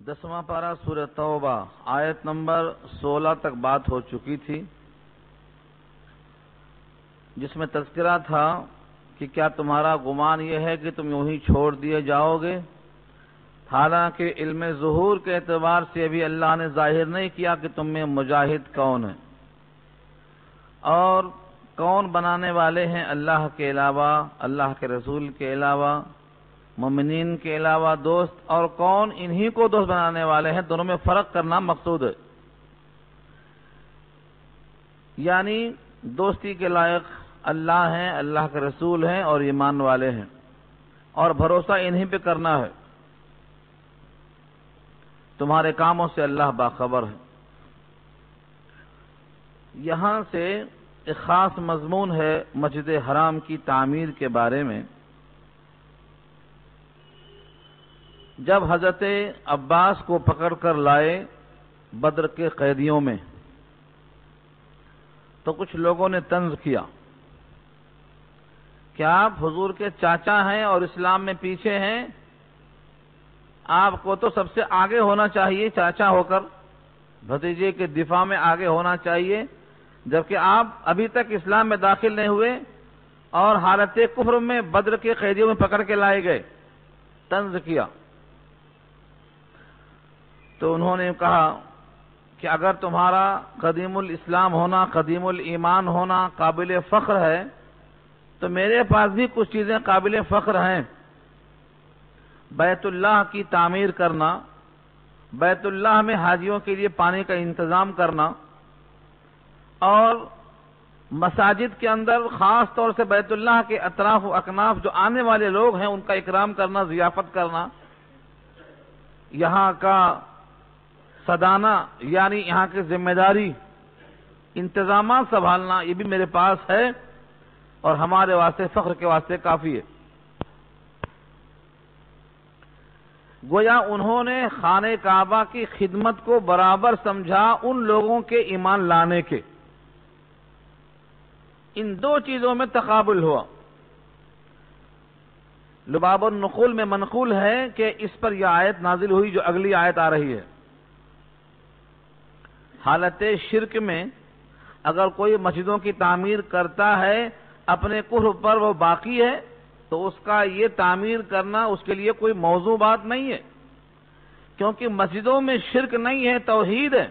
10واں پارہ سورہ توبہ آیت نمبر 16 تک بات ہو چکی تھی، جس میں تذکرہ تھا کہ کیا تمہارا گمان یہ ہے کہ تم یوں ہی چھوڑ دیے جاؤ گے، حالانکہ علم ظہور کے اعتبار سے ابھی اللہ نے ظاہر نہیں کیا کہ تم میں مجاہد کون ہے اور کون بنانے والے ہیں اللہ کے علاوہ، اللہ کے رسول کے علاوہ، مومنین کے علاوہ دوست، اور کون انہی کو دوست بنانے والے ہیں۔ دونوں میں فرق کرنا مقصود ہے، یعنی دوستی کے لائق اللہ ہیں، اللہ کے رسول ہیں اور ایمان والے ہیں، اور بھروسہ انہی پہ کرنا ہے۔ تمہارے کاموں سے اللہ باخبر ہے۔ یہاں سے ایک خاص مضمون ہے مسجد حرام کی تعمیر کے بارے میں۔ جب حضرت عباس کو پکڑ کر لائے بدر کے قیدیوں میں، تو کچھ لوگوں نے طنز کیا کہ آپ حضور کے چاچا ہیں اور اسلام میں پیچھے ہیں، آپ کو تو سب سے آگے ہونا چاہیے، چاچا ہو کر بھتیجے کے دفاع میں آگے ہونا چاہیے، جبکہ آپ ابھی تک اسلام میں داخل نہیں ہوئے اور حالت کفر میں بدر کے قیدیوں میں پکڑ کے لائے گئے۔ طنز کیا تو انہوں نے کہا کہ اگر تمہارا قدیم الاسلام ہونا، قدیم الایمان ہونا قابل فخر ہے تو میرے پاس بھی کچھ چیزیں قابل فخر ہیں۔ بیت اللہ کی تعمیر کرنا، بیت اللہ میں حاجیوں کے لیے پانی کا انتظام کرنا، اور مساجد کے اندر خاص طور سے بیت اللہ کے اطراف و اکناف جو آنے والے لوگ ہیں ان کا اکرام کرنا، ضیافت کرنا، یہاں کا صدانہ یعنی یہاں کی ذمہ داری، انتظامات سنبھالنا، یہ بھی میرے پاس ہے اور ہمارے واسطے فخر کے واسطے کافی ہے۔ گویا انہوں نے خانہ کعبہ کی خدمت کو برابر سمجھا ان لوگوں کے ایمان لانے کے۔ ان دو چیزوں میں تقابل ہوا۔ لباب النقول میں منقول ہے کہ اس پر یہ آیت نازل ہوئی جو اگلی آیت آ رہی ہے۔ حالت شرک میں اگر کوئی مسجدوں کی تعمیر کرتا ہے اپنے کفر پر وہ باقی ہے تو اس کا یہ تعمیر کرنا اس کے لیے کوئی موضوع بات نہیں ہے، کیونکہ مسجدوں میں شرک نہیں ہے، توحید ہے۔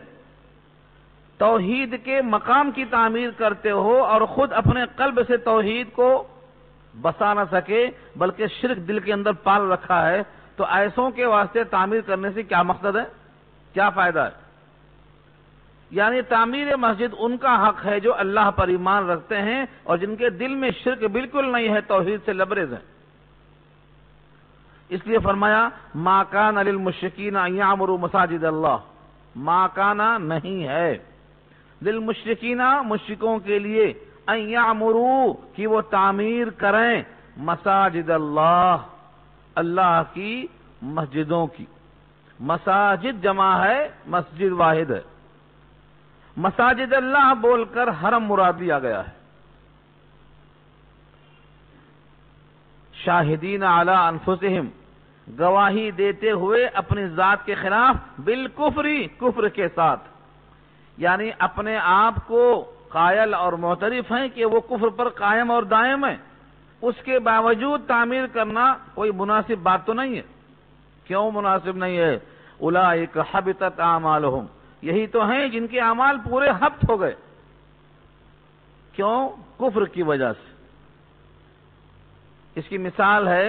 توحید کے مقام کی تعمیر کرتے ہو اور خود اپنے قلب سے توحید کو بسا نہ سکے بلکہ شرک دل کے اندر پال رکھا ہے، تو ایسوں کے واسطے تعمیر کرنے سے کیا مقصد ہے، کیا فائدہ ہے؟ یعنی تعمیر مسجد ان کا حق ہے جو اللہ پر ایمان رکھتے ہیں اور جن کے دل میں شرک بالکل نہیں ہے، توحید سے لبریز ہیں۔ اس لیے فرمایا ما کان للمشرکین ان یعمروا مساجد اللہ، ما کانا نہیں ہے للمشرکین مشرکوں کے لیے ان یعمروا کہ وہ تعمیر کریں مساجد اللہ، اللہ کی مسجدوں کی۔ مساجد جمع ہے، مسجد واحد ہے۔ مساجد اللہ بول کر حرم مراد لیا گیا ہے۔ شاہدین علی انفسہم، گواہی دیتے ہوئے اپنی ذات کے خلاف، بالکفری، کفر کے ساتھ، یعنی اپنے آپ کو قائل اور معترف ہیں کہ وہ کفر پر قائم اور دائم ہے، اس کے باوجود تعمیر کرنا کوئی مناسب بات تو نہیں ہے۔ کیوں مناسب نہیں ہے؟ اولئک حبطت اعمالہم، یہی تو ہیں جن کے اعمال پورے حبط ہو گئے۔ کیوں؟ کفر کی وجہ سے۔ اس کی مثال ہے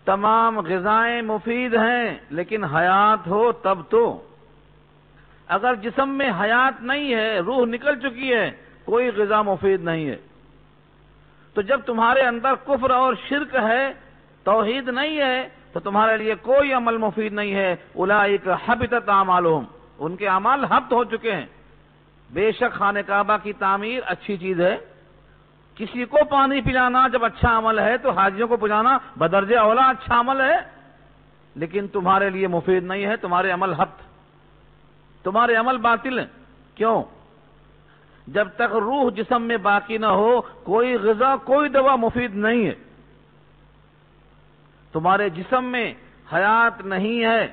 تمام غذائیں مفید ہیں لیکن حیات ہو تب تو، اگر جسم میں حیات نہیں ہے، روح نکل چکی ہے، کوئی غذا مفید نہیں ہے۔ تو جب تمہارے اندر کفر اور شرک ہے، توحید نہیں ہے، تو تمہارے لیے کوئی عمل مفید نہیں ہے۔ اولئک حبطت اعمالہم، ان کے اعمال حبط ہو چکے ہیں۔ بے شک خانہ کعبہ کی تعمیر اچھی چیز ہے، کسی کو پانی پلانا جب اچھا عمل ہے تو حاجیوں کو پلانا بدرجہ اولا اچھا عمل ہے، لیکن تمہارے لیے مفید نہیں ہے، تمہارے عمل حبط، تمہارے عمل باطل ہیں۔ کیوں؟ جب تک روح جسم میں باقی نہ ہو کوئی غذا، کوئی دوا مفید نہیں ہے۔ تمہارے جسم میں حیات نہیں ہے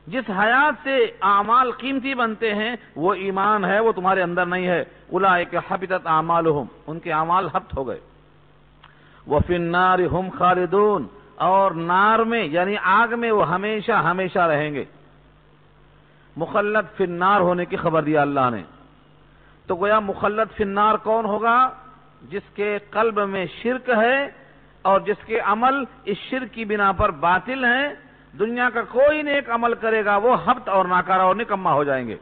جس حیات سے اعمال قیمتی بنتے ہیں وہ ایمان ہے، وہ تمہارے اندر نہیں ہے۔ اولئک حبطت اعمالہم، ان کے اعمال حبط ہو گئے۔ وفی النار ہم خالدون، اور نار میں یعنی آگ میں وہ ہمیشہ ہمیشہ رہیں گے۔ مخلد فی النار ہونے کی خبر دیا اللہ نے، تو گویا مخلد فی النار کون ہوگا؟ جس کے قلب میں شرک ہے اور جس کے عمل اس شرک کی بنا پر باطل ہیں، دنیا کا کوئی نیک عمل کرے گا وہ حبط اور ناکارہ اور نکما ہو جائیں گے۔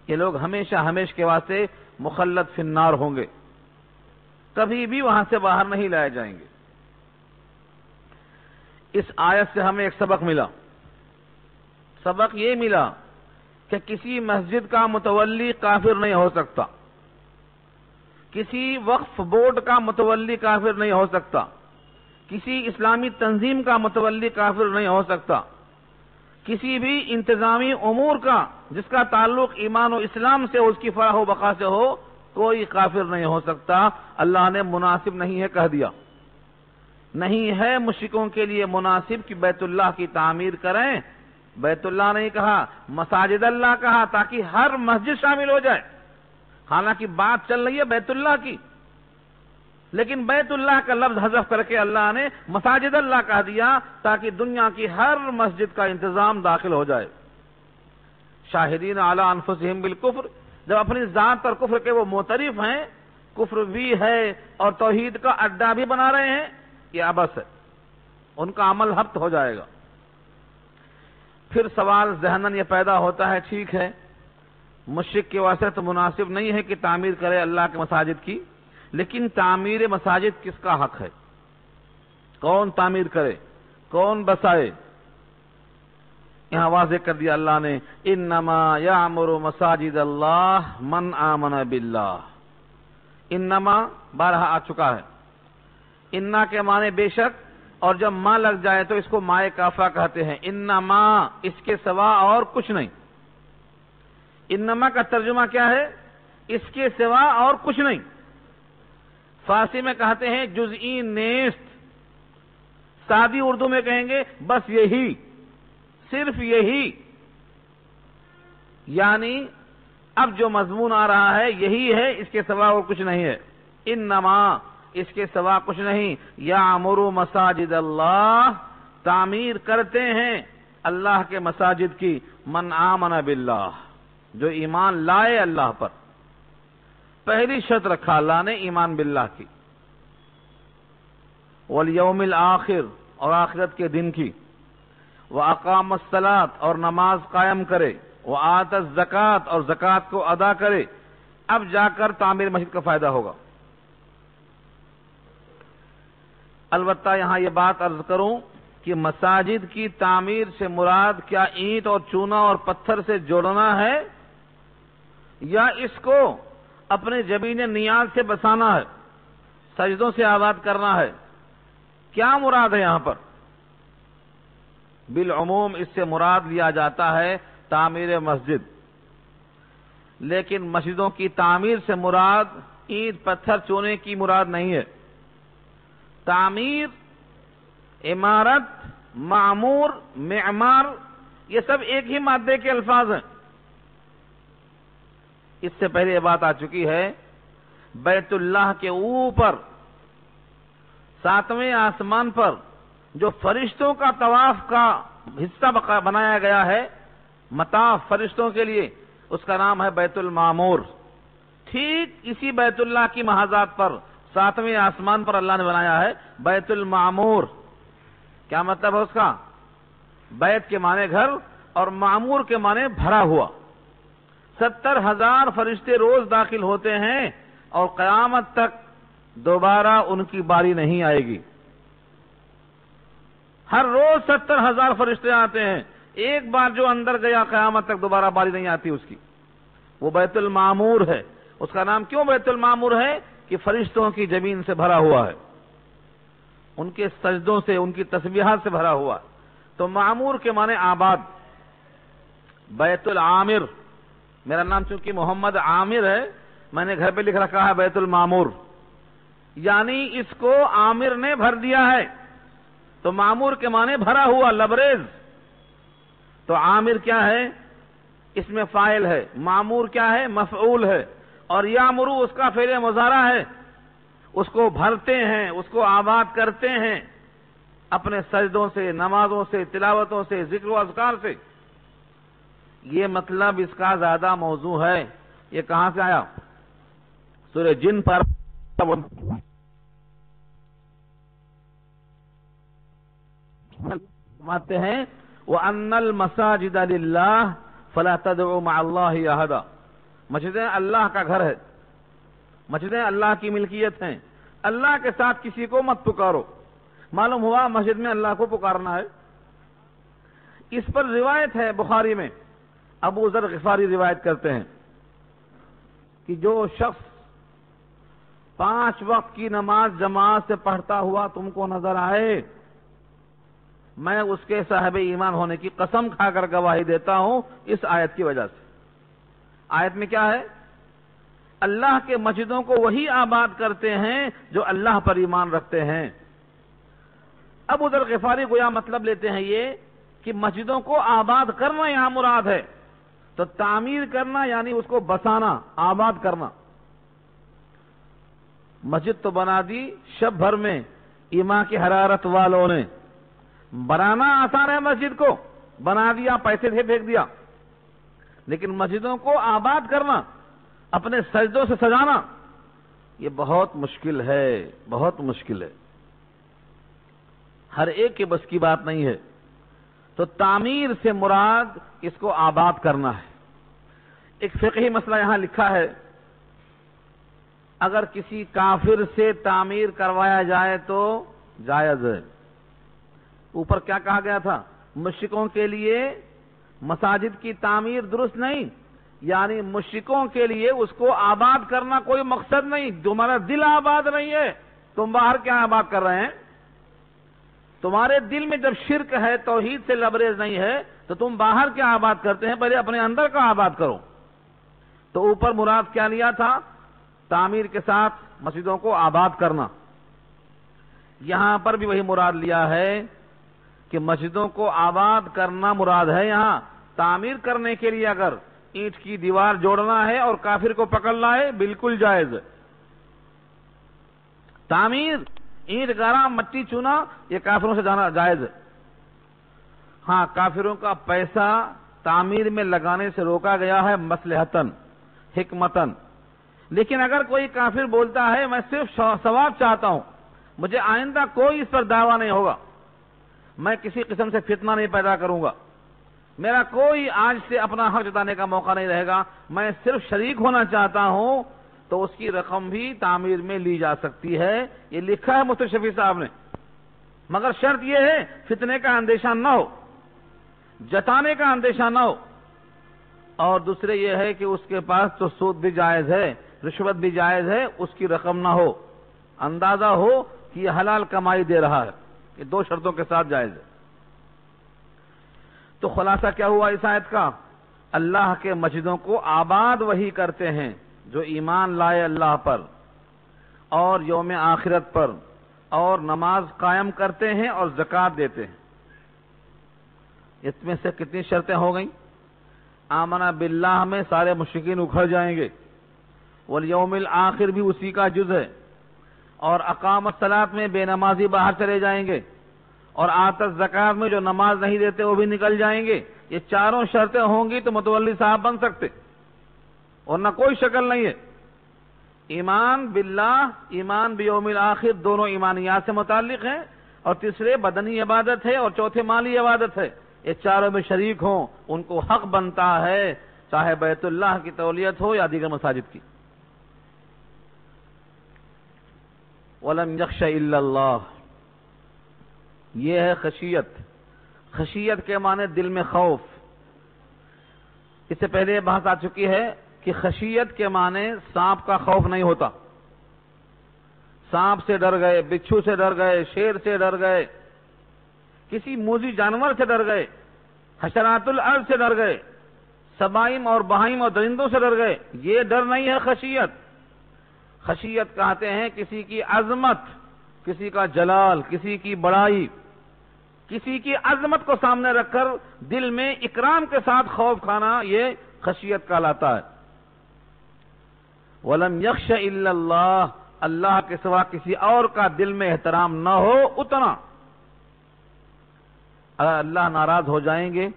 یہ لوگ ہمیشہ ہمیشہ کے واسطے مخلد فی النار ہوں گے، کبھی بھی وہاں سے باہر نہیں لائے جائیں گے۔ اس آیت سے ہمیں ایک سبق ملا، سبق یہ ملا کہ کسی مسجد کا متولی کافر نہیں ہو سکتا، کسی وقف بورڈ کا متولی کافر نہیں ہو سکتا، کسی اسلامی تنظیم کا متولی کافر نہیں ہو سکتا، کسی بھی انتظامی امور کا جس کا تعلق ایمان و اسلام سے اس کی فلاح و بقا سے ہو کوئی کافر نہیں ہو سکتا۔ اللہ نے مناسب نہیں ہے کہہ دیا، نہیں ہے مشرکوں کے لیے مناسب کہ بیت اللہ کی تعمیر کریں۔ بیت اللہ نہیں کہا، مساجد اللہ کہا، تاکہ ہر مسجد شامل ہو جائے۔ حالانکہ بات چل رہی ہے بیت اللہ کی، لیکن بیت اللہ کا لفظ حذف کر کے اللہ نے مساجد اللہ کہہ دیا تاکہ دنیا کی ہر مسجد کا انتظام داخل ہو جائے۔ شاہدین علی انفسہم بالکفر، جب اپنی ذات پر کفر کے وہ معترف ہیں، کفر بھی ہے اور توحید کا اڈا بھی بنا رہے ہیں، یہ عبث ہے، ان کا عمل حبط ہو جائے گا۔ پھر سوال ذہناً یہ پیدا ہوتا ہے، ٹھیک ہے مشرک کے واسطے تو مناسب نہیں ہے کہ تعمیر کرے اللہ کے مساجد کی، لیکن تعمیر مساجد کس کا حق ہے؟ کون تعمیر کرے، کون بسائے؟ یہاں واضح کر دیا اللہ نے، انما یعمر مساجد اللہ من آمن باللہ۔ انما بارہا آ چکا ہے، انا کے معنی بے شک، اور جب ماں لگ جائے تو اس کو مائے کافہ کہتے ہیں۔ انما اس کے سوا اور کچھ نہیں۔ انما کا ترجمہ کیا ہے؟ اس کے سوا اور کچھ نہیں۔ فارسی میں کہتے ہیں جزئی نیست، سادی اردو میں کہیں گے بس یہی، صرف یہی، یعنی اب جو مضمون آ رہا ہے یہی ہے، اس کے سوا اور کچھ نہیں ہے۔ انما اس کے سوا کچھ نہیں، یعمر مساجد اللہ، تعمیر کرتے ہیں اللہ کے مساجد کی، من آمن باللہ، جو ایمان لائے اللہ پر۔ پہلی شرط رکھا اللہ نے ایمان باللہ کی، والیوم الآخر، اور آخرت کے دن کی، واقام الصلاۃ، اور نماز قائم کرے، وآت الزکوٰۃ، اور زکوٰۃ کو ادا کرے۔ اب جا کر تعمیر مسجد کا فائدہ ہوگا۔ البتہ یہاں یہ بات عرض کروں کہ مساجد کی تعمیر سے مراد کیا اینٹ اور چونا اور پتھر سے جوڑنا ہے، یا اس کو اپنے جبین نیاز سے بسانا ہے، سجدوں سے آباد کرنا ہے؟ کیا مراد ہے یہاں پر؟ بالعموم اس سے مراد لیا جاتا ہے تعمیر مسجد، لیکن مسجدوں کی تعمیر سے مراد اینٹ پتھر چونے کی مراد نہیں ہے۔ تعمیر، عمارت، معمور، معمار، یہ سب ایک ہی مادے کے الفاظ ہیں۔ اس سے پہلے یہ بات آ چکی ہے، بیت اللہ کے اوپر 7ویں آسمان پر جو فرشتوں کا طواف کا حصہ بنایا گیا ہے، مطاف فرشتوں کے لیے، اس کا نام ہے بیت المعمور۔ ٹھیک اسی بیت اللہ کی محاذات پر 7ویں آسمان پر اللہ نے بنایا ہے بیت المعمور۔ کیا مطلب ہے اس کا؟ بیت کے معنی گھر اور معمور کے معنی بھرا ہوا۔ 70,000 فرشتے روز داخل ہوتے ہیں اور قیامت تک دوبارہ ان کی باری نہیں آئے گی۔ ہر روز 70,000 فرشتے آتے ہیں، ایک بار جو اندر گیا قیامت تک دوبارہ باری نہیں آتی اس کی۔ وہ بیت المعمور ہے۔ اس کا نام کیوں بیت المعمور ہے؟ کہ فرشتوں کی زمین سے بھرا ہوا ہے، ان کے سجدوں سے، ان کی تسبیحات سے بھرا ہوا۔ تو معمور کے معنی آباد۔ بیت العامر، میرا نام چونکہ محمد عامر ہے، میں نے گھر پہ لکھ رکھا ہے بیت المعمور، یعنی اس کو عامر نے بھر دیا ہے۔ تو معمور کے معنی بھرا ہوا، لبریز۔ تو عامر کیا ہے؟ اس میں فاعل ہے، معمور کیا ہے؟ مفعول ہے، اور یامرو اس کا فعل مضارع ہے، اس کو بھرتے ہیں، اس کو آباد کرتے ہیں اپنے سجدوں سے، نمازوں سے، تلاوتوں سے، ذکر و اذکار سے۔ یہ مطلب اس کا زیادہ موضوع ہے۔ یہ کہاں سے آیا؟ سورہ جن پر فرماتے ہیں وَأَنَّ الْمَسَاجِدَ لِلَّهِ فَلَا تَدْعُوا مَعَ اللَّهِ أَحَدًا۔ مسجدیں اللہ کا گھر ہے، مسجدیں اللہ کی ملکیت ہیں، اللہ کے ساتھ کسی کو مت پکارو۔ معلوم ہوا مسجد میں اللہ کو پکارنا ہے۔ اس پر روایت ہے بخاری میں، ابو ذر غفاری روایت کرتے ہیں کہ جو شخص 5 وقت کی نماز جماعت سے پڑھتا ہوا تم کو نظر آئے، میں اس کے صاحب ایمان ہونے کی قسم کھا کر گواہی دیتا ہوں اس آیت کی وجہ سے۔ آیت میں کیا ہے؟ اللہ کے مسجدوں کو وہی آباد کرتے ہیں جو اللہ پر ایمان رکھتے ہیں۔ ابو ذر غفاری گویا مطلب لیتے ہیں یہ کہ مسجدوں کو آباد کرنا یہاں مراد ہے، تو تعمیر کرنا یعنی اس کو بسانا، آباد کرنا۔ مسجد تو بنا دی شب بھر میں ایمان کی حرارت والوں نے، بنانا آسان ہے، مسجد کو بنا دیا، پیسے سے پھینک دیا، لیکن مسجدوں کو آباد کرنا، اپنے سجدوں سے سجانا، یہ بہت مشکل ہے، بہت مشکل ہے، ہر ایک کے بس کی بات نہیں ہے۔ تو تعمیر سے مراد اس کو آباد کرنا ہے۔ ایک فقہی مسئلہ یہاں لکھا ہے، اگر کسی کافر سے تعمیر کروایا جائے تو جائز ہے۔ اوپر کیا کہا گیا تھا؟ مشرکوں کے لیے مساجد کی تعمیر درست نہیں، یعنی مشرکوں کے لیے اس کو آباد کرنا کوئی مقصد نہیں۔ تمہارا دل آباد نہیں ہے، تم باہر کیا آباد کر رہے ہیں؟ تمہارے دل میں جب شرک ہے، توحید سے لبریز نہیں ہے، تو تم باہر کیا آباد کرتے ہیں؟ پہلے اپنے اندر کا آباد کرو۔ تو اوپر مراد کیا لیا تھا؟ تعمیر کے ساتھ مسجدوں کو آباد کرنا۔ یہاں پر بھی وہی مراد لیا ہے کہ مسجدوں کو آباد کرنا مراد ہے۔ یہاں تعمیر کرنے کے لیے اگر اینٹ کی دیوار جوڑنا ہے اور کافر کو پکڑنا ہے، بالکل جائز ہے۔ تعمیر، اینٹ گارا، مٹی چونا، یہ کافروں سے جانا جائز ہے۔ ہاں، کافروں کا پیسہ تعمیر میں لگانے سے روکا گیا ہے مصلحتاً، حکمتاً۔ لیکن اگر کوئی کافر بولتا ہے میں صرف ثواب چاہتا ہوں، مجھے آئندہ کوئی اس پر دعویٰ نہیں ہوگا، میں کسی قسم سے فتنہ نہیں پیدا کروں گا، میرا کوئی آج سے اپنا حق جتانے کا موقع نہیں رہے گا، میں صرف شریک ہونا چاہتا ہوں، تو اس کی رقم بھی تعمیر میں لی جا سکتی ہے۔ یہ لکھا ہے مفتی شفیع صاحب نے، مگر شرط یہ ہے فتنے کا اندیشہ نہ ہو، جتانے کا اندیشہ نہ ہو، اور دوسرے یہ ہے کہ اس کے پاس تو سود بھی جائز ہے، رشوت بھی جائز ہے، اس کی رقم نہ ہو، اندازہ ہو کہ یہ حلال کمائی دے رہا ہے۔ یہ 2 شرطوں کے ساتھ جائز ہے۔ تو خلاصہ کیا ہوا اس آیت کا؟ اللہ کے مسجدوں کو آباد وہی کرتے ہیں جو ایمان لائے اللہ پر اور یوم آخرت پر، اور نماز قائم کرتے ہیں اور زکوٰۃ دیتے ہیں۔ اس میں سے کتنی شرطیں ہو گئیں؟ آمنا باللہ میں سارے مشرکین اکھڑ جائیں گے، والیوم الآخر بھی اسی کا جز ہے، اور اقام الصلاۃ میں بے نمازی باہر چلے جائیں گے، اور آت الزکوٰۃ میں جو نماز نہیں دیتے وہ بھی نکل جائیں گے۔ یہ چاروں شرطیں ہوں گی تو متولی صاحب بن سکتے، ورنہ کوئی شکل نہیں ہے۔ ایمان باللہ، ایمان بیوم الآخر، دونوں ایمانیات سے متعلق ہیں، اور تیسرے بدنی عبادت ہے، اور چوتھے مالی عبادت ہے۔ یہ چاروں میں شریک ہوں، ان کو حق بنتا ہے، چاہے بیت اللہ کی تولیت ہو یا دیگر مساجد کی۔ وَلَمْ يَخْشَ إِلَّا اللَّهِ، یہ ہے خشیت۔ خشیت کے معنی دل میں خوف۔ اس سے پہلے یہ بحث آ چکی ہے کہ خشیت کے معنی سانپ کا خوف نہیں ہوتا۔ سانپ سے ڈر گئے، بچھو سے ڈر گئے، شیر سے ڈر گئے، کسی موذی جانور سے ڈر گئے، حشرات الارض سے ڈر گئے، سبائم اور بہائم اور درندوں سے ڈر گئے، یہ ڈر نہیں ہے خشیت۔ خشیت کہتے ہیں کسی کی عظمت، کسی کا جلال، کسی کی بڑائی، کسی کی عظمت کو سامنے رکھ کر دل میں اکرام کے ساتھ خوف کھانا یہ خشیت کہلاتا ہے۔ وَلَمْ يَخْشَ إِلَّا اللَّهِ، اللہ کے سوا کسی اور کا دل میں احترام نہ ہو اتنا۔ اگر اللہ ناراض ہو جائیں گے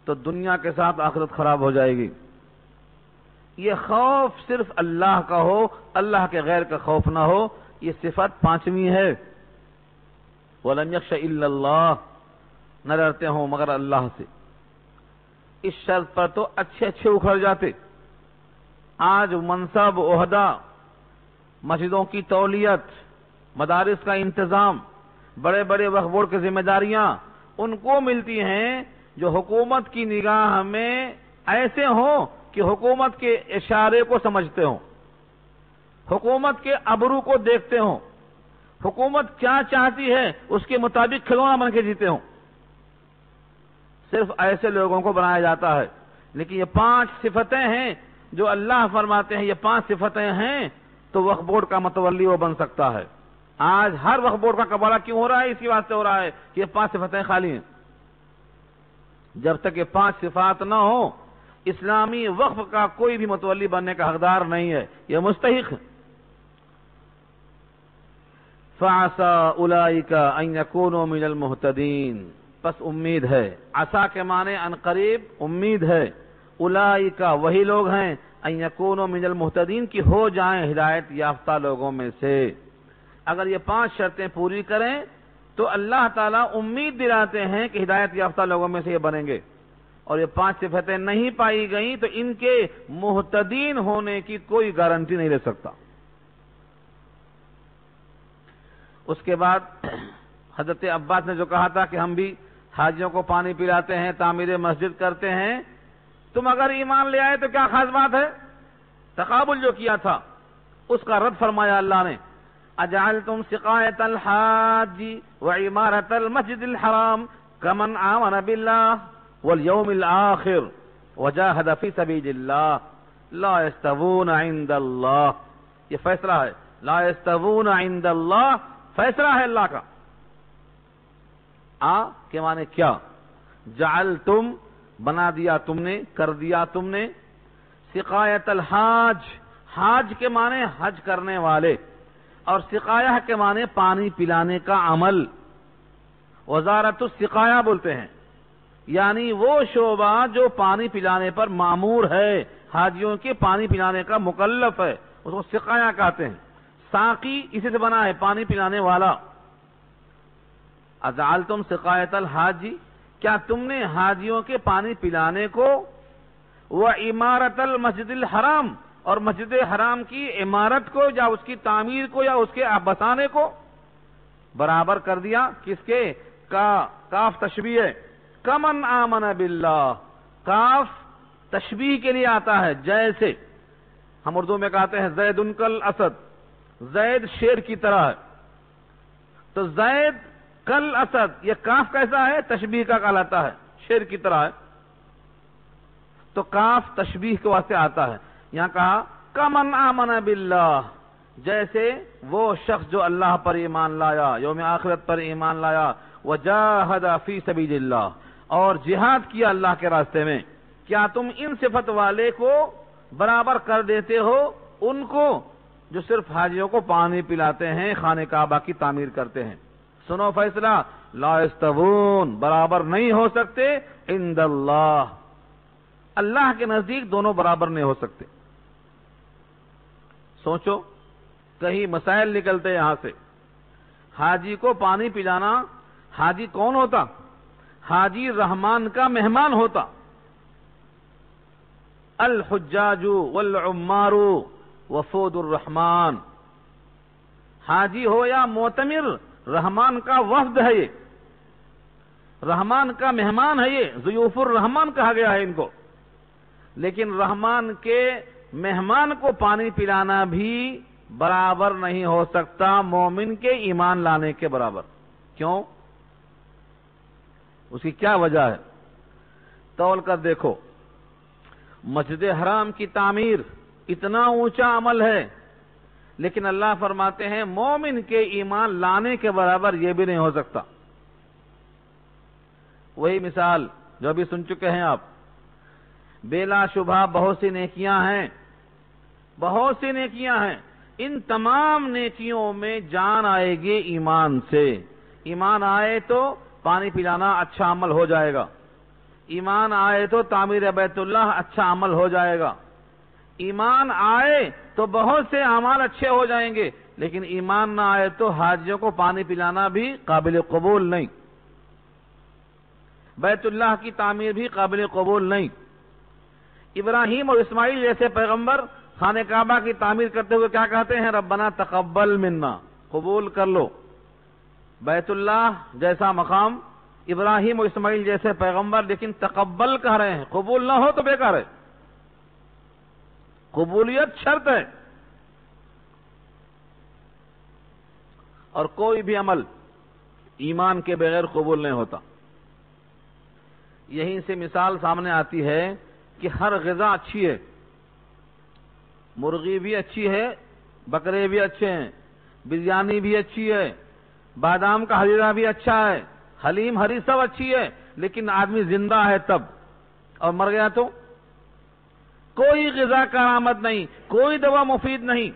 تو دنیا کے ساتھ آخرت خراب ہو جائے گی۔ یہ خوف صرف اللہ کا ہو، اللہ کے غیر کا خوف نہ ہو، یہ صفت پانچویں ہے۔ وَلَمْ يَخْشَ إِلَّا اللَّهِ، نہ ڈرتے ہوں مگر اللہ سے۔ اس شرط پر تو اچھے اچھے اکھڑ جاتے۔ آج منصب، عہدہ، مسجدوں کی تولیت، مدارس کا انتظام، بڑے بڑے وقف بورڈ کی ذمہ داریاں ان کو ملتی ہیں جو حکومت کی نگاہ میں ایسے ہوں کہ حکومت کے اشارے کو سمجھتے ہوں، حکومت کے ابرو کو دیکھتے ہوں، حکومت کیا چاہتی ہے اس کے مطابق کھلونا بن کے جیتے ہوں۔ صرف ایسے لوگوں کو بنایا جاتا ہے۔ لیکن یہ 5 صفتیں ہیں جو اللہ فرماتے ہیں، یہ 5 صفتیں ہیں تو وقف بورڈ کا متولی وہ بن سکتا ہے۔ آج ہر وقف بورڈ کا کباڑہ کیوں ہو رہا ہے؟ اسی واسطے ہو رہا ہے کہ یہ 5 صفتیں خالی ہیں۔ جب تک یہ 5 صفات نہ ہوں اسلامی وقف کا کوئی بھی متولی بننے کا حقدار نہیں ہے، یہ مستحق ہے۔ فَعَسَىٰ أُولَٰئِكَ أَن يَكُونُوا مِنَ الْمُهْتَدِينَ، پس امید ہے، عسا کے معنی ان قریب امید ہے، اولئک وہی لوگ ہیں، ان یکونوا من المہتدین کی ہو جائیں ہدایت یافتہ لوگوں میں سے۔ اگر یہ 5 شرطیں پوری کریں تو اللہ تعالیٰ امید دلاتے ہیں کہ ہدایت یافتہ لوگوں میں سے یہ بنیں گے، اور یہ 5 صفتیں نہیں پائی گئیں تو ان کے مہتدین ہونے کی کوئی گارنٹی نہیں لے سکتا۔ اس کے بعد حضرت عباس نے جو کہا تھا کہ ہم بھی حاجیوں کو پانی پلاتے ہیں، تعمیر مسجد کرتے ہیں، تم اگر ایمان لے آئے تو کیا خاص بات ہے؟ تقابل جو کیا تھا اس کا رد فرمایا اللہ نے، اجعلتم سقایۃ الحاج وعمارۃ المسجد الحرام کمن آمن باللہ والیوم الآخر وجاہد فی سبیل اللہ لا یستوون عند اللہ۔ یہ فیصلہ ہے، لا یستوون عند اللہ، فیصلہ ہے اللہ کا۔ کے معنی کیا؟ جعلتم بنا دیا تم نے، کر دیا تم نے، سقایت الحاج، حاج کے معنی حج کرنے والے، اور سقایہ کے معنی پانی پلانے کا عمل، وزارت السقایہ بولتے ہیں، یعنی وہ شعبہ جو پانی پلانے پر مامور ہے، حاجیوں کے پانی پلانے کا مکلف ہے، اس کو سقایہ کہتے ہیں۔ ساقی اسی سے بنا ہے، پانی پلانے والا۔ اجعلتم سقایت الحاج، کیا تم نے حاجیوں کے پانی پلانے کو، وعمارۃ المسجد الحرام، اور مسجد حرام کی عمارت کو یا اس کی تعمیر کو یا اس کے بسانے کو برابر کر دیا؟ کس کے؟ کاف تشبیہ ہے، کمن آمن باللہ، کاف تشبیہ کے لیے آتا ہے، جیسے ہم اردو میں کہتے ہیں زید کل اسد، زید شیر کی طرح ہے، تو زید کل اسد، یہ کاف کیسا ہے؟ تشبیہ کا کہلاتا ہے، شیر کی طرح ہے، تو کاف تشبیہ کے واسطے آتا ہے۔ یہاں کہا کمن آمن باللہ، جیسے وہ شخص جو اللہ پر ایمان لایا، یوم آخرت پر ایمان لایا، وجاہد فی سبیل اللہ، اور جہاد کیا اللہ کے راستے میں۔ کیا تم ان صفت والے کو برابر کر دیتے ہو ان کو جو صرف حاجیوں کو پانی پلاتے ہیں، خانہ کعبہ کی تعمیر کرتے ہیں؟ سنو فیصلہ، لا یستوون، برابر نہیں ہو سکتے، عند اللہ، اللہ کے نزدیک دونوں برابر نہیں ہو سکتے۔ سوچو، کہیں مسائل نکلتے یہاں سے۔ حاجی کو پانی پلانا، حاجی کون ہوتا؟ حاجی رحمان کا مہمان ہوتا۔ الحجاج والعمار وفود الرحمان، حاجی ہو یا معتمر، رحمان کا وفد ہے، یہ رحمان کا مہمان ہے، یہ ضیوف الرحمان کہا گیا ہے ان کو۔ لیکن رحمان کے مہمان کو پانی پلانا بھی برابر نہیں ہو سکتا مومن کے ایمان لانے کے برابر۔ کیوں؟ اس کی کیا وجہ ہے؟ تول کر دیکھو، مسجد حرام کی تعمیر اتنا اونچا عمل ہے، لیکن اللہ فرماتے ہیں مومن کے ایمان لانے کے برابر یہ بھی نہیں ہو سکتا۔ وہی مثال جو ابھی سن چکے ہیں آپ. بلا شبہ بہت سی نیکیاں ہیں، بہت سی نیکیاں ہیں. ان تمام نیکیوں میں جان آئے گی ایمان سے. ایمان آئے تو پانی پلانا اچھا عمل ہو جائے گا، ایمان آئے تو تعمیر بیت اللہ اچھا عمل ہو جائے گا، ایمان آئے تو بہت سے اعمال اچھے ہو جائیں گے، لیکن ایمان نہ آئے تو حاجیوں کو پانی پلانا بھی قابل قبول نہیں، بیت اللہ کی تعمیر بھی قابل قبول نہیں. ابراہیم اور اسماعیل جیسے پیغمبر خانہ کعبہ کی تعمیر کرتے ہوئے کیا کہتے ہیں؟ ربنا تقبل منا، قبول کر لو. بیت اللہ جیسا مقام، ابراہیم اور اسماعیل جیسے پیغمبر، لیکن تقبل کہہ رہے ہیں، قبول نہ ہو تو بیکار ہے. قبولیت شرط ہے، اور کوئی بھی عمل ایمان کے بغیر قبول نہیں ہوتا. یہیں سے مثال سامنے آتی ہے کہ ہر غذا اچھی ہے، مرغی بھی اچھی ہے، بکرے بھی اچھے ہیں، بریانی بھی اچھی ہے، بادام کا حلیرہ بھی اچھا ہے، حلیم ہری سب اچھی ہے، لیکن آدمی زندہ ہے تب، اور مر گیا تو کوئی غذا کارآمد نہیں، کوئی دوا مفید نہیں.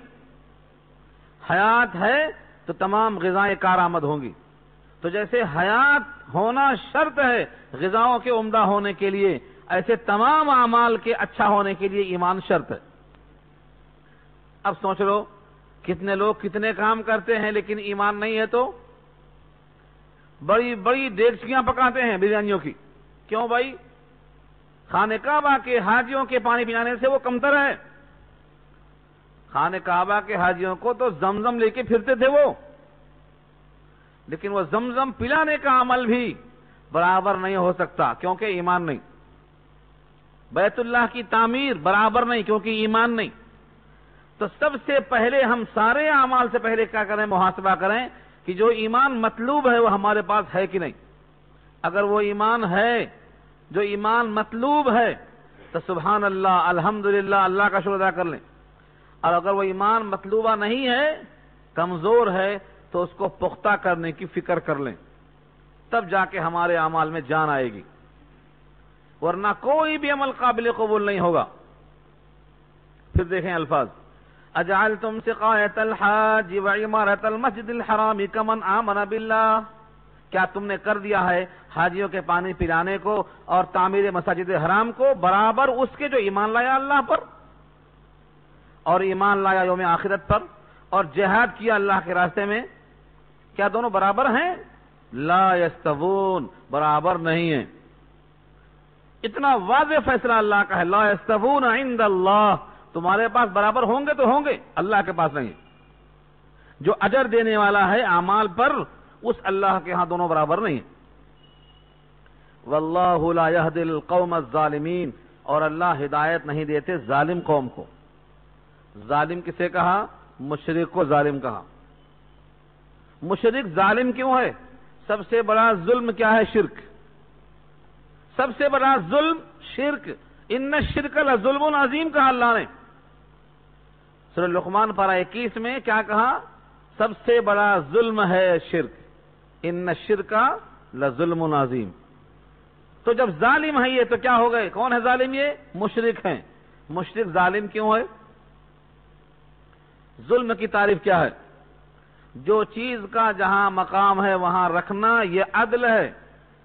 حیات ہے تو تمام غذائیں کارآمد ہوں گی. تو جیسے حیات ہونا شرط ہے غذاؤں کے عمدہ ہونے کے لیے، ایسے تمام اعمال کے اچھا ہونے کے لیے ایمان شرط ہے. اب سوچ لو کتنے لوگ کتنے کام کرتے ہیں لیکن ایمان نہیں ہے، تو بڑی بڑی دیگچیاں پکاتے ہیں بریانیوں کی. کیوں بھائی؟ خانہ کعبہ کے حاجیوں کے پانی پلانے سے وہ کمتر ہے. خانہ کعبہ کے حاجیوں کو تو زمزم لے کے پھرتے تھے وہ، لیکن وہ زمزم پلانے کا عمل بھی برابر نہیں ہو سکتا کیونکہ ایمان نہیں. بیت اللہ کی تعمیر برابر نہیں کیونکہ ایمان نہیں. تو سب سے پہلے ہم سارے اعمال سے پہلے کیا کریں؟ محاسبہ کریں کہ جو ایمان مطلوب ہے وہ ہمارے پاس ہے کہ نہیں. اگر وہ ایمان ہے جو ایمان مطلوب ہے تو سبحان اللہ، الحمدللہ، اللہ کا شکر ادا کر لیں. اور اگر وہ ایمان مطلوبہ نہیں ہے، کمزور ہے، تو اس کو پختہ کرنے کی فکر کر لیں، تب جا کے ہمارے اعمال میں جان آئے گی، ورنہ کوئی بھی عمل قابل قبول نہیں ہوگا. پھر دیکھیں الفاظ، اجعلتم سقایۃ الحاج وعمارۃ المسجد الحرام کمن آمن باللہ، کیا تم نے کر دیا ہے حاجیوں کے پانی پلانے کو اور تعمیر مساجد حرام کو برابر اس کے جو ایمان لایا اللہ پر اور ایمان لایا یوم آخرت پر اور جہاد کیا اللہ کے راستے میں؟ کیا دونوں برابر ہیں؟ لا یستوون، برابر نہیں ہیں. اتنا واضح فیصلہ اللہ کا ہے، لا یستوون عند اللہ، تمہارے پاس برابر ہوں گے تو ہوں گے، اللہ کے پاس نہیں. جو اجر دینے والا ہے اعمال پر، اس اللہ کے ہاں دونوں برابر نہیں. واللہ لا یہدی القوم الظالمین، اور اللہ ہدایت نہیں دیتے ظالم قوم کو. ظالم کسے کہا؟ مشرک کو ظالم کہا. مشرک ظالم کیوں ہے؟ سب سے بڑا ظلم کیا ہے؟ شرک. سب سے بڑا ظلم شرک. ان الشرک لظلم عظیم کہا اللہ نے. سورہ لقمان پارہ 21 میں کیا کہا؟ سب سے بڑا ظلم ہے شرک. ان الشرک لظلم عظیم. تو جب ظالم ہے یہ تو کیا ہو گئے؟ کون ہے ظالم؟ یہ مشرک ہیں. مشرک ظالم کیوں ہے؟ ظلم کی تعریف کیا ہے؟ جو چیز کا جہاں مقام ہے وہاں رکھنا یہ عدل ہے،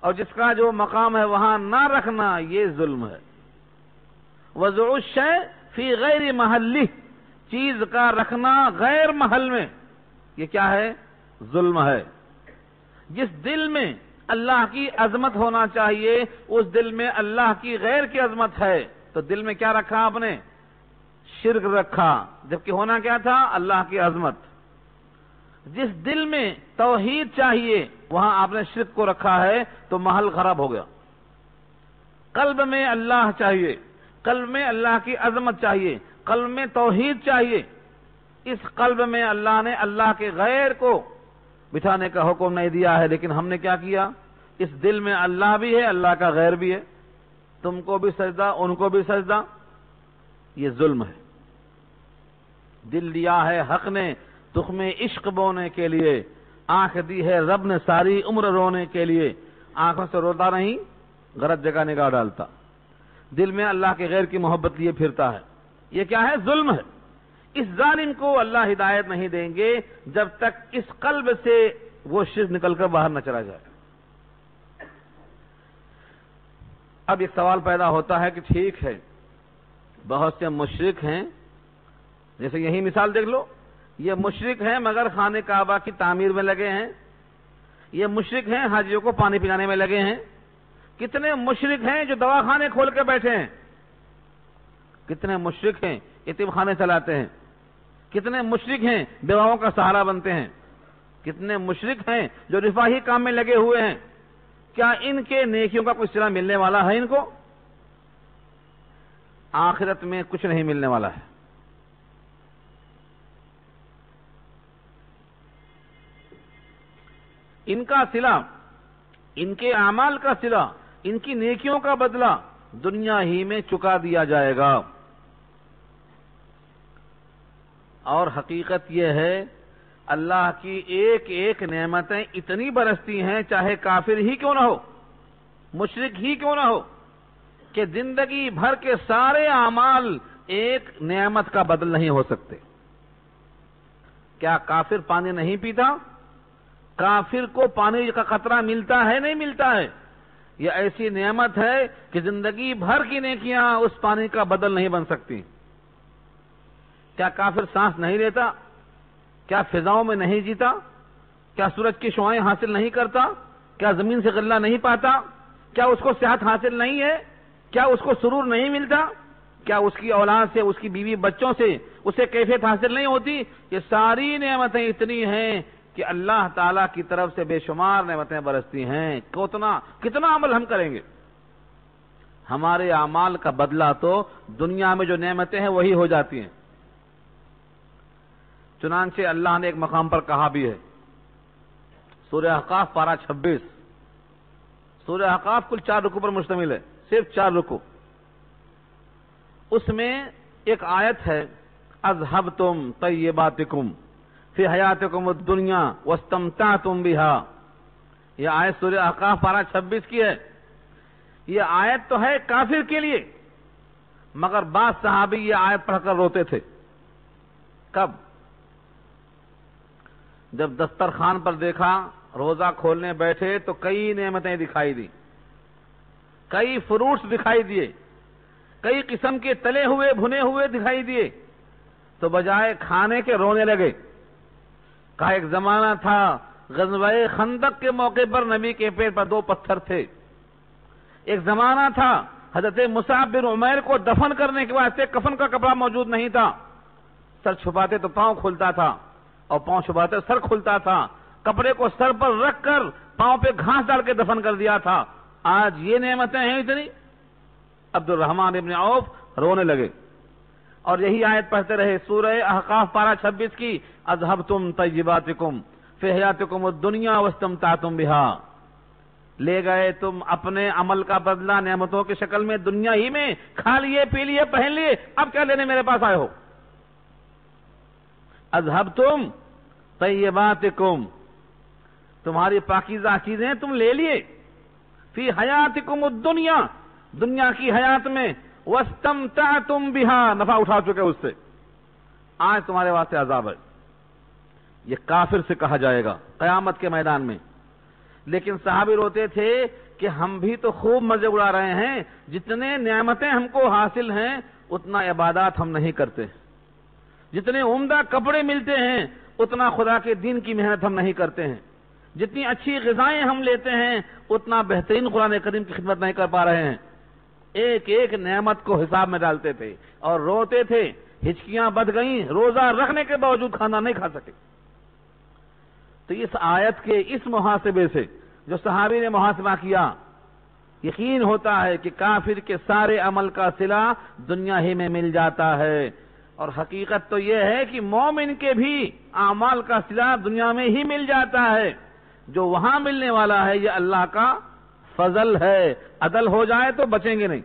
اور جس کا جو مقام ہے وہاں نہ رکھنا یہ ظلم ہے. وضع الشیء فی غیر محلہ، چیز کا رکھنا غیر محل میں، یہ کیا ہے؟ ظلم ہے. جس دل میں اللہ کی عظمت ہونا چاہیے اس دل میں اللہ کی غیر کی عظمت ہے، تو دل میں کیا رکھا آپ نے؟ شرک رکھا، جبکہ ہونا کیا تھا؟ اللہ کی عظمت. جس دل میں توحید چاہیے وہاں آپ نے شرک کو رکھا ہے تو محل خراب ہو گیا. قلب میں اللہ چاہیے، قلب میں اللہ کی عظمت چاہیے، قلب میں توحید چاہیے. اس قلب میں اللہ نے اللہ کے غیر کو بٹھانے کا حکم نہیں دیا ہے، لیکن ہم نے کیا کیا؟ اس دل میں اللہ بھی ہے، اللہ کا غیر بھی ہے، تم کو بھی سجدہ ان کو بھی سجدہ. یہ ظلم ہے. دل دیا ہے حق نے تخم عشق بونے کے لیے، آنکھ دی ہے رب نے ساری عمر رونے کے لیے، آنکھوں سے روتا نہیں، غلط جگہ نگاہ ڈالتا، دل میں اللہ کے غیر کی محبت لیے پھرتا ہے، یہ کیا ہے؟ ظلم ہے۔ اس ظالم کو اللہ ہدایت نہیں دیں گے جب تک اس قلب سے وہ شرک نکل کر باہر نہ چلا جائے۔ اب ایک سوال پیدا ہوتا ہے کہ ٹھیک ہے، بہت سے مشرک ہیں، جیسے یہی مثال دیکھ لو، یہ مشرک ہیں مگر خانہ کعبہ کی تعمیر میں لگے ہیں، یہ مشرک ہیں حاجیوں کو پانی پلانے میں لگے ہیں، کتنے مشرک ہیں جو دواخانے کھول کے بیٹھے ہیں، کتنے مشرک ہیں یتیم خانے چلاتے ہیں، کتنے مشرک ہیں بیواؤں کا سہارا بنتے ہیں، کتنے مشرک ہیں جو رفاہی کام میں لگے ہوئے ہیں۔ کیا ان کے نیکیوں کا کوئی صلہ ملنے والا ہے؟ ان کو آخرت میں کچھ نہیں ملنے والا ہے۔ ان کا صلہ، ان کے اعمال کا صلہ، ان کی نیکیوں کا بدلہ دنیا ہی میں چکا دیا جائے گا۔ اور حقیقت یہ ہے اللہ کی ایک ایک نعمتیں اتنی برستی ہیں، چاہے کافر ہی کیوں نہ ہو، مشرک ہی کیوں نہ ہو، کہ زندگی بھر کے سارے اعمال ایک نعمت کا بدل نہیں ہو سکتے۔ کیا کافر پانی نہیں پیتا؟ کافر کو پانی کا قطرہ ملتا ہے نہیں ملتا ہے؟ یہ ایسی نعمت ہے کہ زندگی بھر کی نیکیاں اس پانی کا بدل نہیں بن سکتی۔ کیا کافر سانس نہیں لیتا؟ کیا فضاؤں میں نہیں جیتا؟ کیا سورج کی شعاعیں حاصل نہیں کرتا؟ کیا زمین سے غلہ نہیں پاتا؟ کیا اس کو صحت حاصل نہیں ہے؟ کیا اس کو سرور نہیں ملتا؟ کیا اس کی اولاد سے، اس کی بیوی بچوں سے اسے کیفیت حاصل نہیں ہوتی؟ یہ ساری نعمتیں اتنی ہیں کہ اللہ تعالیٰ کی طرف سے بے شمار نعمتیں برستی ہیں۔ کتنا عمل ہم کریں گے؟ ہمارے اعمال کا بدلہ تو دنیا میں جو نعمتیں ہیں وہی ہو جاتی ہیں۔ چنانچہ اللہ نے ایک مقام پر کہا بھی ہے، سورہ احقاف پارہ 26۔ سورہ احقاف کل 4 رکوع پر مشتمل ہے، صرف 4 رکوع۔ اس میں ایک آیت ہے، اذھبتم طیباتکم فی حیاتکم الدنیا واستمتعتم بها۔ یہ آیت سورہ احقاف پارہ 26 کی ہے۔ یہ آیت تو ہے کافر کے لیے، مگر بعض صحابی یہ آیت پڑھ کر روتے تھے۔ کب؟ جب دسترخوان پر دیکھا، روزہ کھولنے بیٹھے تو کئی نعمتیں دکھائی دی، کئی فروٹس دکھائی دیے، کئی قسم کے تلے ہوئے بھنے ہوئے دکھائی دیے، تو بجائے کھانے کے رونے لگے۔ کہا ایک زمانہ تھا غزوہ خندق کے موقع پر نبی کے پیٹ پر 2 پتھر تھے، ایک زمانہ تھا حضرت مصعب بن عمیر کو دفن کرنے کے واسطے کفن کا کپڑا موجود نہیں تھا، سر چھپاتے تو پاؤں کھلتا تھا اور پاؤں چھپاتے سر کھلتا تھا، کپڑے کو سر پر رکھ کر پاؤں پہ گھاس ڈال کے دفن کر دیا تھا۔ آج یہ نعمتیں ہیں اتنی۔ عبد الرحمن ابن عوف رونے لگے اور یہی آیت پڑھتے رہے، سورہ احقاف پارہ 26 کی، اذھبتم طیباتکم فی حیاتکم الدنیا واستمتعتم بها۔ لے گئے تم اپنے عمل کا بدلہ نعمتوں کی شکل میں دنیا ہی میں، کھا لیے پی لیے پہن لیے، اب کیا لینے میرے پاس آئے ہو؟ اذھبتم طیباتکم، تمہاری پاکیزہ چیزیں تم لے لیے، فی حیاتکم الدنیا، دنیا کی حیات میں، واستمتعتم بها، نفع اٹھا چکے اس سے، آج تمہارے واسطے عذاب ہے۔ یہ کافر سے کہا جائے گا قیامت کے میدان میں۔ لیکن صحابی روتے تھے کہ ہم بھی تو خوب مزے اڑا رہے ہیں، جتنے نعمتیں ہم کو حاصل ہیں اتنا عبادات ہم نہیں کرتے، جتنے عمدہ کپڑے ملتے ہیں اتنا خدا کے دین کی محنت ہم نہیں کرتے ہیں، جتنی اچھی غذائیں ہم لیتے ہیں اتنا بہترین قرآن کریم کی خدمت نہیں کر پا رہے ہیں۔ ایک ایک نعمت کو حساب میں ڈالتے تھے اور روتے تھے، ہچکیاں بدھ گئیں، روزہ رکھنے کے باوجود کھانا نہیں کھا سکے۔ تو اس آیت کے اس محاسبے سے جو صحابی نے محاسبہ کیا، یقین ہوتا ہے کہ کافر کے سارے عمل کا صلہ دنیا ہی میں مل جاتا ہے، اور حقیقت تو یہ ہے کہ مومن کے بھی اعمال کا صلہ دنیا میں ہی مل جاتا ہے۔ جو وہاں ملنے والا ہے یہ اللہ کا فضل ہے، عدل ہو جائے تو بچیں گے نہیں۔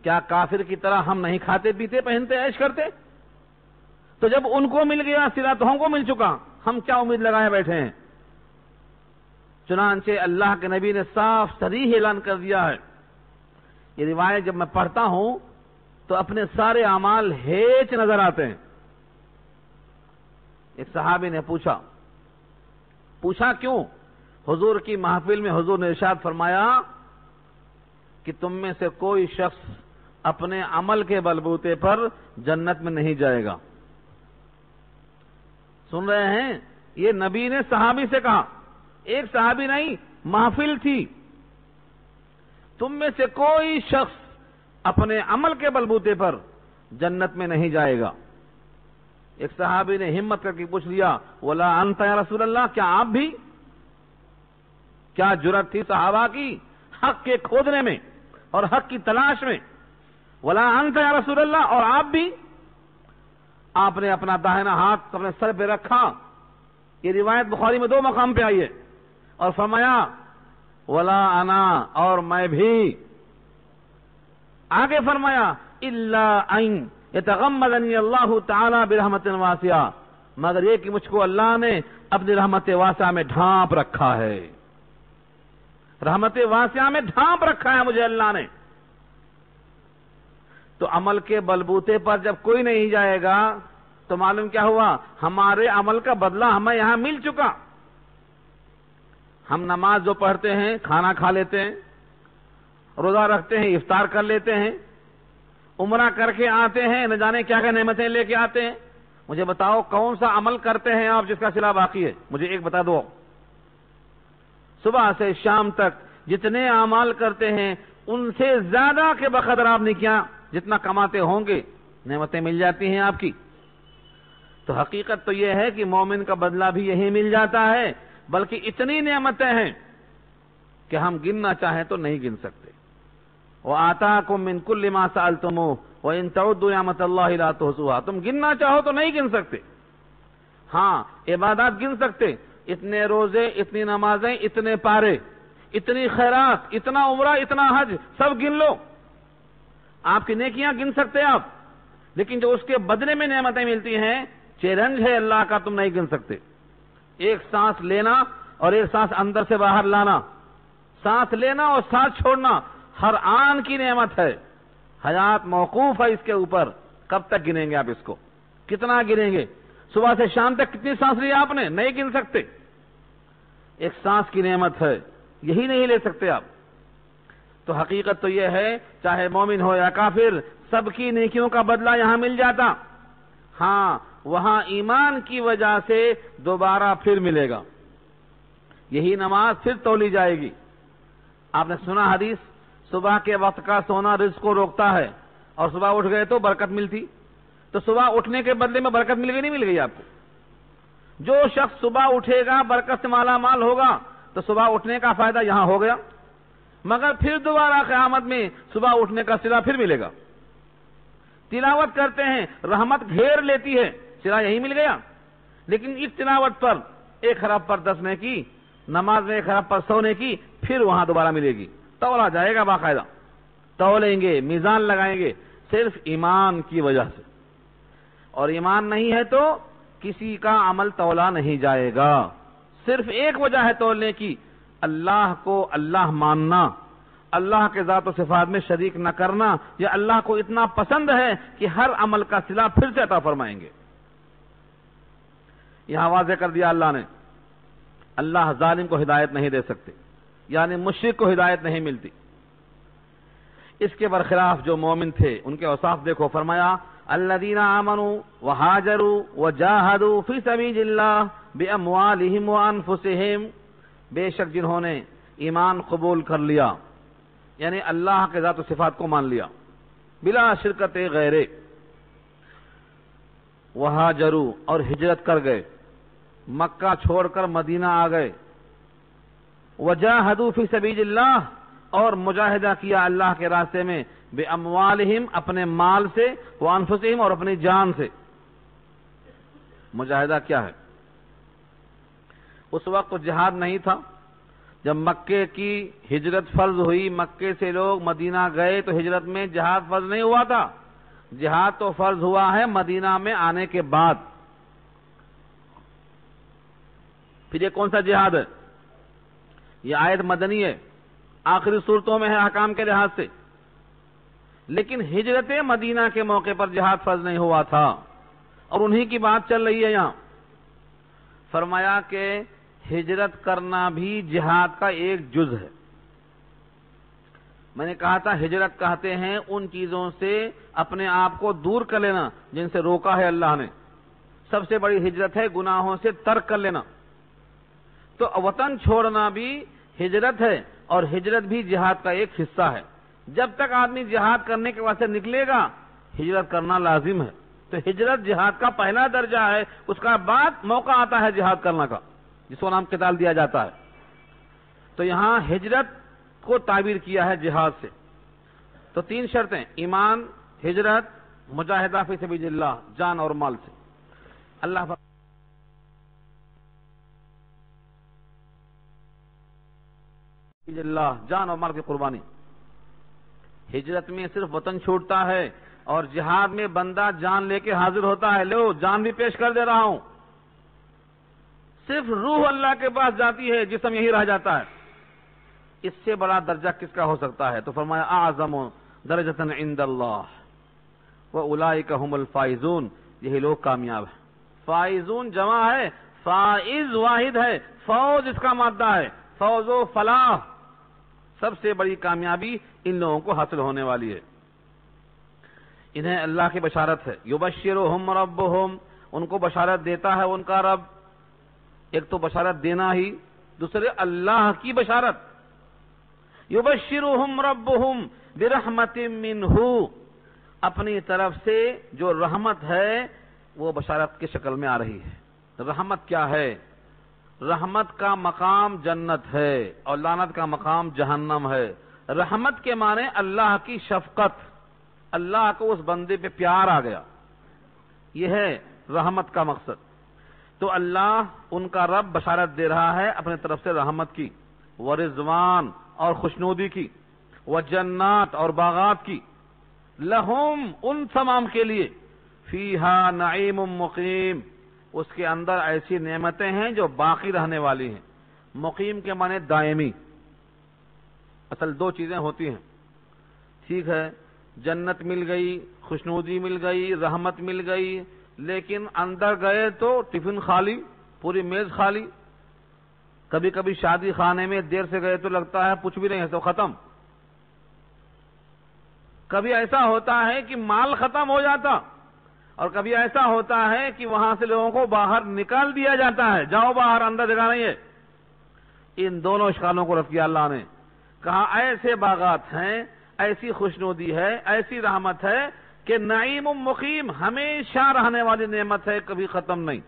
کیا کافر کی طرح ہم نہیں کھاتے پیتے پہنتے عیش کرتے؟ تو جب ان کو مل گیا صلہ تو ہم کو مل چکا، ہم کیا امید لگائے بیٹھے ہیں؟ چنانچہ اللہ کے نبی نے صاف صریح اعلان کر دیا ہے. یہ روایت جب میں پڑھتا ہوں تو اپنے سارے اعمال ہیچ نظر آتے ہیں. ایک صحابی نے پوچھا کیوں؟ حضور کی محفل میں حضور نے ارشاد فرمایا کہ تم میں سے کوئی شخص اپنے عمل کے بلبوتے پر جنت میں نہیں جائے گا. سن رہے ہیں؟ یہ نبی نے صحابی سے کہا، ایک صحابی نہیں، محفل تھی. تم میں سے کوئی شخص اپنے عمل کے بلبوتے پر جنت میں نہیں جائے گا. ایک صحابی نے ہمت کر کے پوچھ لیا، ولا انت یا رسول اللہ، کیا آپ بھی؟ کیا جرأت تھی صحابہ کی حق کے کھودنے میں اور حق کی تلاش میں. ولا انت یا رسول اللہ، اور آپ بھی؟ آپ نے اپنا داہنا ہاتھ اپنے سر پہ رکھا. یہ روایت بخاری میں 2 مقام پہ آئی ہے، اور فرمایا ولا انا، اور میں بھی. آگے فرمایا الا ان یتغمدنی اللہ تعالی برحمت واسعہ، مگر یہ کہ مجھ کو اللہ نے اپنی رحمت واسعہ میں ڈھانپ رکھا ہے. رحمت واسعہ میں ڈھانپ رکھا ہے مجھے اللہ نے. تو عمل کے بلبوتے پر جب کوئی نہیں جائے گا تو معلوم کیا ہوا؟ ہمارے عمل کا بدلہ ہمیں یہاں مل چکا. ہم نماز جو پڑھتے ہیں، کھانا کھا لیتے ہیں، روزہ رکھتے ہیں، افطار کر لیتے ہیں، عمرہ کر کے آتے ہیں، نہ جانے کیا کیا نعمتیں لے کے آتے ہیں. مجھے بتاؤ کون سا عمل کرتے ہیں آپ جس کا صلہ باقی ہے؟ مجھے ایک بتا دو. صبح سے شام تک جتنے اعمال کرتے ہیں ان سے زیادہ کے بقدر آپ نے کیا جتنا کماتے ہوں گے نعمتیں مل جاتی ہیں آپ کی. تو حقیقت تو یہ ہے کہ مومن کا بدلہ بھی یہی مل جاتا ہے، بلکہ اتنی نعمتیں ہیں کہ ہم گننا چاہیں تو نہیں گن سکتے. وَآتَاكُم مِّن كُلِّ مَا سَأَلْتُمُوهُ وَإِن تَعُدُّوا نِعْمَتَ اللَّهِ لَا تُحْصُوهَا. تم گننا چاہو تو نہیں گن سکتے. ہاں عبادات گن سکتے، اتنے روزے، اتنی نمازیں، اتنے پارے، اتنی خیرات، اتنا عمرہ، اتنا حج، سب گن لو. آپ کی نیکیاں گن سکتے آپ، لیکن جو اس کے بدلے میں نعمتیں ملتی ہیں، چیلنج ہے اللہ کا، تم نہیں گن سکتے. ایک سانس لینا اور ایک سانس اندر سے باہر لانا، سانس لینا اور سانس چھوڑنا ہر آن کی نعمت ہے. حیات موقوف ہے اس کے اوپر. کب تک گنیں گے آپ اس کو؟ کتنا گنیں گے؟ صبح سے شام تک کتنی سانس لی آپ نے؟ نہیں گن سکتے. ایک سانس کی نعمت ہے، یہی نہیں لے سکتے آپ. تو حقیقت تو یہ ہے چاہے مومن ہو یا کافر، سب کی نیکیوں کا بدلہ یہاں مل جاتا. ہاں وہاں ایمان کی وجہ سے دوبارہ پھر ملے گا. یہی نماز پھر تولی جائے گی. آپ نے سنا حدیث، صبح کے وقت کا سونا رزق کو روکتا ہے، اور صبح اٹھ گئے تو برکت ملتی. تو صبح اٹھنے کے بدلے میں برکت مل گئی نہیں مل گئی آپ کو؟ جو شخص صبح اٹھے گا برکت سے مالا مال ہوگا، تو صبح اٹھنے کا فائدہ یہاں ہو گیا، مگر پھر دوبارہ قیامت میں صبح اٹھنے کا صلہ پھر ملے گا. تلاوت کرتے ہیں، رحمت گھیر لیتی ہے، صلہ یہی مل گیا. لیکن اس تلاوت پر 1 حرف پر 10 نے کی، نماز میں 1 حرف پر 100 نے کی، پھر وہاں دوبارہ ملے گی. تولا جائے گا، باقاعدہ تولیں گے، میزان لگائیں گے، صرف ایمان کی وجہ سے. اور ایمان نہیں ہے تو کسی کا عمل تولا نہیں جائے گا. صرف ایک وجہ ہے تولنے کی، اللہ کو اللہ ماننا، اللہ کے ذات و صفات میں شریک نہ کرنا. یہ اللہ کو اتنا پسند ہے کہ ہر عمل کا صلہ پھر سے عطا فرمائیں گے. یہاں واضح کر دیا اللہ نے، اللہ ظالم کو ہدایت نہیں دے سکتے، یعنی مشرک کو ہدایت نہیں ملتی. اس کے برخلاف جو مومن تھے ان کے اوصاف دیکھو. فرمایا الذین آمنوا وہاجروا وجاہدوا فی سبیل اللہ باموالہم وانفسہم، بے شک جنہوں نے ایمان قبول کر لیا، یعنی اللہ کے ذات و صفات کو مان لیا بلا شرکت غیرے، وہاجروا اور ہجرت کر گئے، مکہ چھوڑ کر مدینہ آ گئے، وجاہدوا فی سبیل اللہ اور مجاہدہ کیا اللہ کے راستے میں، باموالہم اپنے مال سے، وانفسہم اور اپنی جان سے. مجاہدہ کیا ہے؟ اس وقت تو جہاد نہیں تھا. جب مکے کی ہجرت فرض ہوئی، مکے سے لوگ مدینہ گئے تو ہجرت میں جہاد فرض نہیں ہوا تھا. جہاد تو فرض ہوا ہے مدینہ میں آنے کے بعد. پھر یہ کون سا جہاد ہے؟ یہ آیت مدنی ہے، آخری صورتوں میں ہے احکام کے لحاظ سے، لیکن ہجرت مدینہ کے موقع پر جہاد فرض نہیں ہوا تھا، اور انہی کی بات چل رہی ہے یہاں۔ فرمایا کہ ہجرت کرنا بھی جہاد کا ایک جز ہے۔ میں نے کہا تھا ہجرت کہتے ہیں ان چیزوں سے اپنے آپ کو دور کر لینا جن سے روکا ہے اللہ نے۔ سب سے بڑی ہجرت ہے گناہوں سے ترک کر لینا، تو وطن چھوڑنا بھی ہجرت ہے، اور ہجرت بھی جہاد کا ایک حصہ ہے۔ جب تک آدمی جہاد کرنے کے واسطے نکلے گا ہجرت کرنا لازم ہے، تو ہجرت جہاد کا پہلا درجہ ہے، اس کا بعد موقع آتا ہے جہاد کرنے کا، جس کو نام قتال دیا جاتا ہے۔ تو یہاں ہجرت کو تعبیر کیا ہے جہاد سے۔ تو 3 شرطیں، ایمان، ہجرت، مجاہدہ فی سبیل اللہ، جان اور مال سے۔ اللہ جان اور مال کی قربانی۔ ہجرت میں صرف وطن چھوڑتا ہے، اور جہاد میں بندہ جان لے کے حاضر ہوتا ہے، لو جان بھی پیش کر دے رہا ہوں۔ صرف روح اللہ کے پاس جاتی ہے، جسم یہی رہ جاتا ہے۔ اس سے بڑا درجہ کس کا ہو سکتا ہے؟ تو فرمایا اعظم درجۃ عند اللہ واولئک هم الفائزون، یہی لوگ کامیاب ہیں۔ فائزون جمع ہے، فائز واحد ہے، فوز اس کا مادہ ہے، فوز و فلاح، سب سے بڑی کامیابی ان لوگوں کو حاصل ہونے والی ہے۔ انہیں اللہ کی بشارت ہے، یبشرہم ربہم، ان کو بشارت دیتا ہے ان کا رب۔ ایک تو بشارت دینا ہی، دوسرے اللہ کی بشارت، یبشرہم ربہم برحمت منہ، اپنی طرف سے جو رحمت ہے وہ بشارت کی شکل میں آ رہی ہے۔ رحمت کیا ہے؟ رحمت کا مقام جنت ہے، اور لعنت کا مقام جہنم ہے۔ رحمت کے معنی اللہ کی شفقت، اللہ کو اس بندے پہ پیار آ گیا، یہ ہے رحمت کا مقصد۔ تو اللہ ان کا رب بشارت دے رہا ہے اپنے طرف سے رحمت کی، ورضوان اور خوشنودی کی، وجنات اور باغات کی، لہم ان تمام کے لیے، فیہا نعیم مقیم، اس کے اندر ایسی نعمتیں ہیں جو باقی رہنے والی ہیں۔ مقیم کے معنی دائمی۔ اصل 2 چیزیں ہوتی ہیں، ٹھیک ہے، جنت مل گئی، خوشنودی مل گئی، رحمت مل گئی، لیکن اندر گئے تو ٹفن خالی، پوری میز خالی۔ کبھی کبھی شادی خانے میں دیر سے گئے تو لگتا ہے کچھ بھی نہیں ہے، تو ختم۔ کبھی ایسا ہوتا ہے کہ مال ختم ہو جاتا، اور کبھی ایسا ہوتا ہے کہ وہاں سے لوگوں کو باہر نکال دیا جاتا ہے، جاؤ باہر، اندر جگہ نہیں ہے۔ ان دونوں اشکالوں کو رد کیا اللہ نے، کہا ایسے باغات ہیں، ایسی خوشنودی ہے، ایسی رحمت ہے کہ نعیم مقیم، ہمیشہ رہنے والی نعمت ہے، کبھی ختم نہیں۔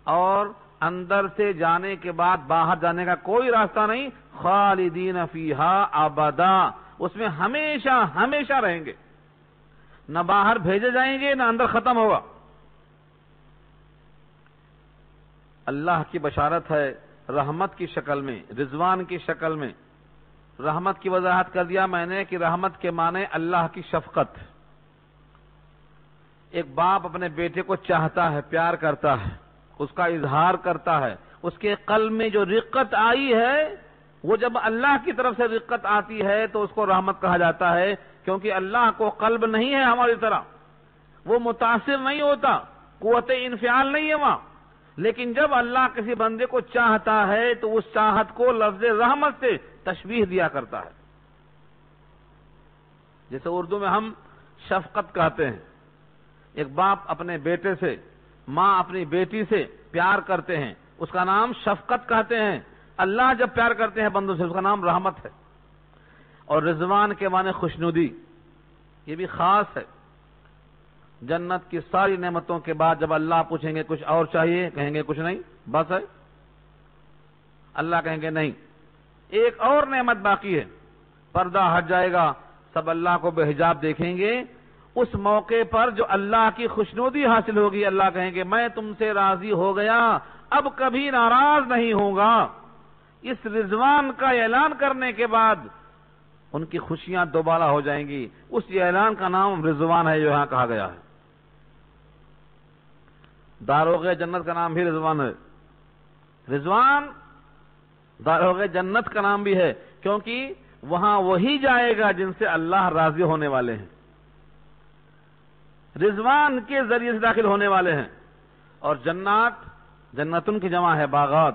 اور اندر سے جانے کے بعد باہر جانے کا کوئی راستہ نہیں، خالدین فیہا ابدا، اس میں ہمیشہ ہمیشہ رہیں گے، نہ باہر بھیجے جائیں گے نہ اندر ختم ہوگا۔ اللہ کی بشارت ہے رحمت کی شکل میں، رضوان کی شکل میں۔ رحمت کی وضاحت کر دیا میں نے کہ رحمت کے معنی اللہ کی شفقت۔ ایک باپ اپنے بیٹے کو چاہتا ہے، پیار کرتا ہے، اس کا اظہار کرتا ہے، اس کے قلب میں جو رقت آئی ہے، وہ جب اللہ کی طرف سے رقت آتی ہے تو اس کو رحمت کہا جاتا ہے، کیونکہ اللہ کو قلب نہیں ہے ہماری طرح، وہ متاثر نہیں ہوتا، قوت انفعال نہیں ہے وہاں، لیکن جب اللہ کسی بندے کو چاہتا ہے تو اس چاہت کو لفظ رحمت سے تشبیہ دیا کرتا ہے۔ جیسے اردو میں ہم شفقت کہتے ہیں، ایک باپ اپنے بیٹے سے، ماں اپنی بیٹی سے پیار کرتے ہیں، اس کا نام شفقت کہتے ہیں۔ اللہ جب پیار کرتے ہیں بندوں سے، اس کا نام رحمت ہے۔ اور رضوان کے معنی خوشنودی، یہ بھی خاص ہے۔ جنت کی ساری نعمتوں کے بعد جب اللہ پوچھیں گے کچھ اور چاہیے، کہیں گے کچھ نہیں، بس ہے۔ اللہ کہیں گے نہیں، ایک اور نعمت باقی ہے۔ پردہ ہٹ جائے گا، سب اللہ کو بے حجاب دیکھیں گے۔ اس موقع پر جو اللہ کی خوشنودی حاصل ہوگی، اللہ کہیں گے میں تم سے راضی ہو گیا، اب کبھی ناراض نہیں ہوں گا۔ اس رضوان کا اعلان کرنے کے بعد ان کی خوشیاں دوبارہ ہو جائیں گی۔ اس اعلان کا نام رضوان ہے جو یہاں کہا گیا ہے۔ داروغ جنت کا نام بھی رضوان ہے۔ رضوان دارغ جنت کا نام بھی ہے کیونکہ وہاں وہی جائے گا جن سے اللہ راضی ہونے والے ہیں، رضوان کے ذریعے سے داخل ہونے والے ہیں۔ اور جنات، جنتن کی جمع ہے باغات،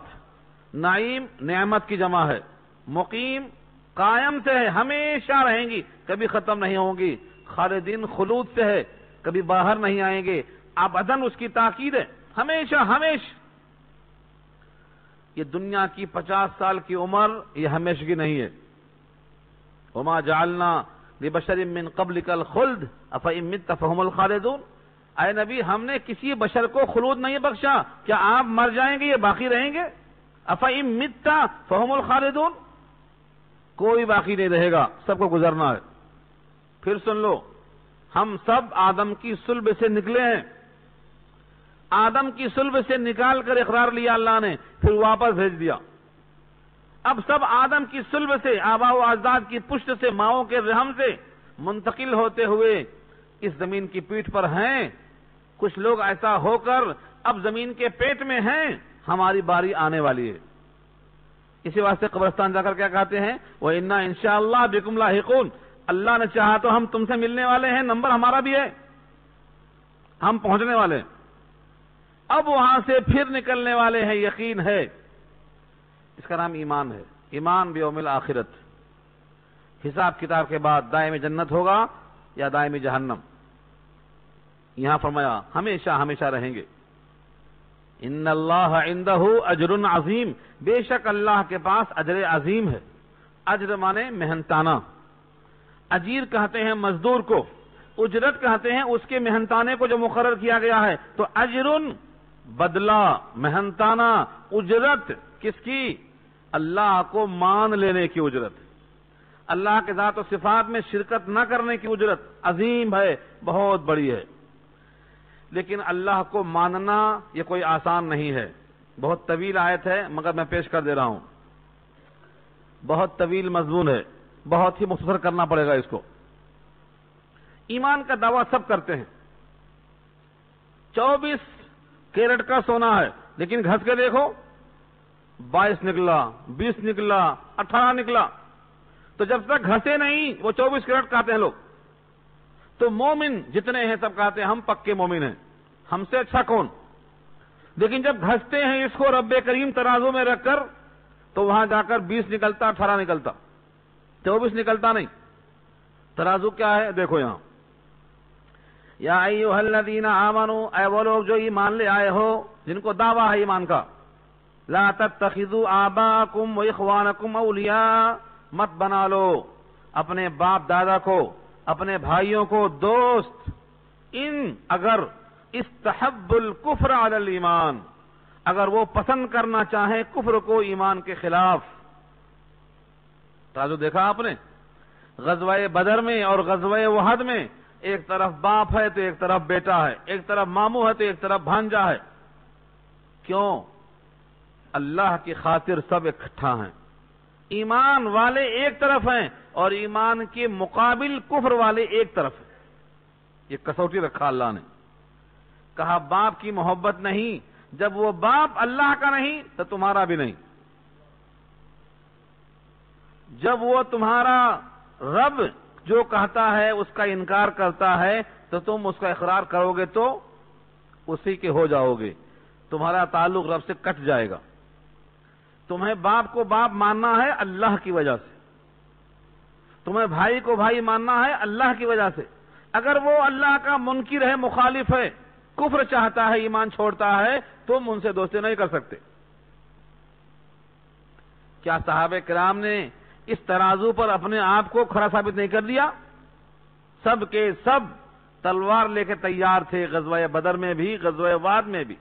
نعیم نعمت کی جمع ہے، مقیم قائم سے ہے، ہمیشہ رہیں گی، کبھی ختم نہیں ہوں گی، خالدین خلود سے ہے، کبھی باہر نہیں آئیں گے، ابداً اس کی تاکید ہے، ہمیشہ ہمیشہ۔ یہ دنیا کی 50 سال کی عمر یہ ہمیشگی نہیں ہے۔ وما جعلنا لبشر من قبلک الخلد افإن مت فهم الخالدون، اے نبی ہم نے کسی بشر کو خلود نہیں بخشا، کیا آپ مر جائیں گے یہ باقی رہیں گے؟ افإن مت فهم الخالدون، کوئی باقی نہیں رہے گا، سب کو گزرنا ہے۔ پھر سن لو، ہم سب آدم کی صلب سے نکلے ہیں، آدم کی صلب سے نکال کر اقرار لیا اللہ نے، پھر واپس بھیج دیا۔ اب سب آدم کی صلب سے، آباء و اجداد کی پشت سے، ماؤں کے رحم سے منتقل ہوتے ہوئے اس زمین کی پیٹھ پر ہیں۔ کچھ لوگ ایسا ہو کر اب زمین کے پیٹ میں ہیں، ہماری باری آنے والی ہے۔ اسی واسطے قبرستان جا کر کیا کہتے ہیں؟ وَإِنَّا إِن شَاءَ اللَّهُ بِكُمْ لَاحِقُونَ، اللہ نے چاہا تو ہم تم سے ملنے والے ہیں، نمبر ہمارا بھی ہے، ہم پہنچنے والے ہیں۔ اب وہاں سے پھر نکلنے والے ہیں، یقین ہے۔ اس کا نام ایمان ہے، ایمان بیوم الآخرت۔ حساب کتاب کے بعد دائمی جنت ہوگا یا دائمی جہنم، یہاں فرمایا ہمیشہ ہمیشہ رہیں گے۔ ان اللہ عندہ اجر عظیم، بے شک اللہ کے پاس اجر عظیم ہے۔ اجر مانے محنتانہ، اجیر کہتے ہیں مزدور کو، اجرت کہتے ہیں اس کے محنتانے کو جو مقرر کیا گیا ہے۔ تو اجر بدلہ، محنتانہ اجرت، کس کی؟ اللہ کو مان لینے کی اجرت، اللہ کے ذات و صفات میں شرکت نہ کرنے کی اجرت عظیم ہے، بہت بڑی ہے۔ لیکن اللہ کو ماننا یہ کوئی آسان نہیں ہے، بہت طویل آیت ہے مگر میں پیش کر دے رہا ہوں، بہت طویل مضمون ہے، بہت ہی مختصر کرنا پڑے گا اس کو۔ ایمان کا دعویٰ سب کرتے ہیں، 24 کیرٹ کا سونا ہے، لیکن گھس کے دیکھو 22 نکلا، 20 نکلا، 18 نکلا، تو جب تک گھسے نہیں وہ 24 کیرٹ کہتے ہیں لوگ۔ تو مومن جتنے ہیں سب کہتے ہیں ہم پکے مومن ہیں، ہم سے اچھا کون؟ لیکن جب گھستے ہیں اس کو رب کریم ترازو میں رکھ کر تو وہاں جا کر 20 نکلتا، 18 نکلتا، 24 نکلتا نہیں۔ ترازو کیا ہے دیکھو یہاں، یا ایھا الذین آمنوا، اے وہ لوگ جو ایمان لے آئے ہو، جن کو دعویٰ ہے ایمان کا، لا تتخذوا آباءکم واخوانکم اولیاء، مت بنا لو اپنے باپ دادا کو، اپنے بھائیوں کو دوست، ان اگر استحب الکفر علی الایمان، اگر وہ پسند کرنا چاہیں کفر کو ایمان کے خلاف۔ تازو دیکھا آپ نے غزوہ بدر میں اور غزوہ احد میں، ایک طرف باپ ہے تو ایک طرف بیٹا ہے، ایک طرف ماموں ہے تو ایک طرف بھانجا ہے۔ کیوں؟ اللہ کی خاطر سب اکٹھا ہیں، ایمان والے ایک طرف ہیں اور ایمان کے مقابل کفر والے ایک طرف ہیں۔ یہ کسوٹی رکھا اللہ نے، کہا باپ کی محبت نہیں، جب وہ باپ اللہ کا نہیں تو تمہارا بھی نہیں، جب وہ تمہارا رب جو کہتا ہے اس کا انکار کرتا ہے تو تم اس کا اقرار کرو گے تو اسی کے ہو جاؤ گے، تمہارا تعلق رب سے کٹ جائے گا۔ تمہیں باپ کو باپ ماننا ہے اللہ کی وجہ سے، تمہیں بھائی کو بھائی ماننا ہے اللہ کی وجہ سے۔ اگر وہ اللہ کا منکر ہے، مخالف ہے، کفر چاہتا ہے، ایمان چھوڑتا ہے، تم ان سے دوستی نہیں کر سکتے۔ کیا صحابہ کرام نے اس ترازو پر اپنے آپ کو کھڑا ثابت نہیں کر دیا؟ سب کے سب تلوار لے کے تیار تھے، غزوہ بدر میں بھی، غزوہ احد میں بھی۔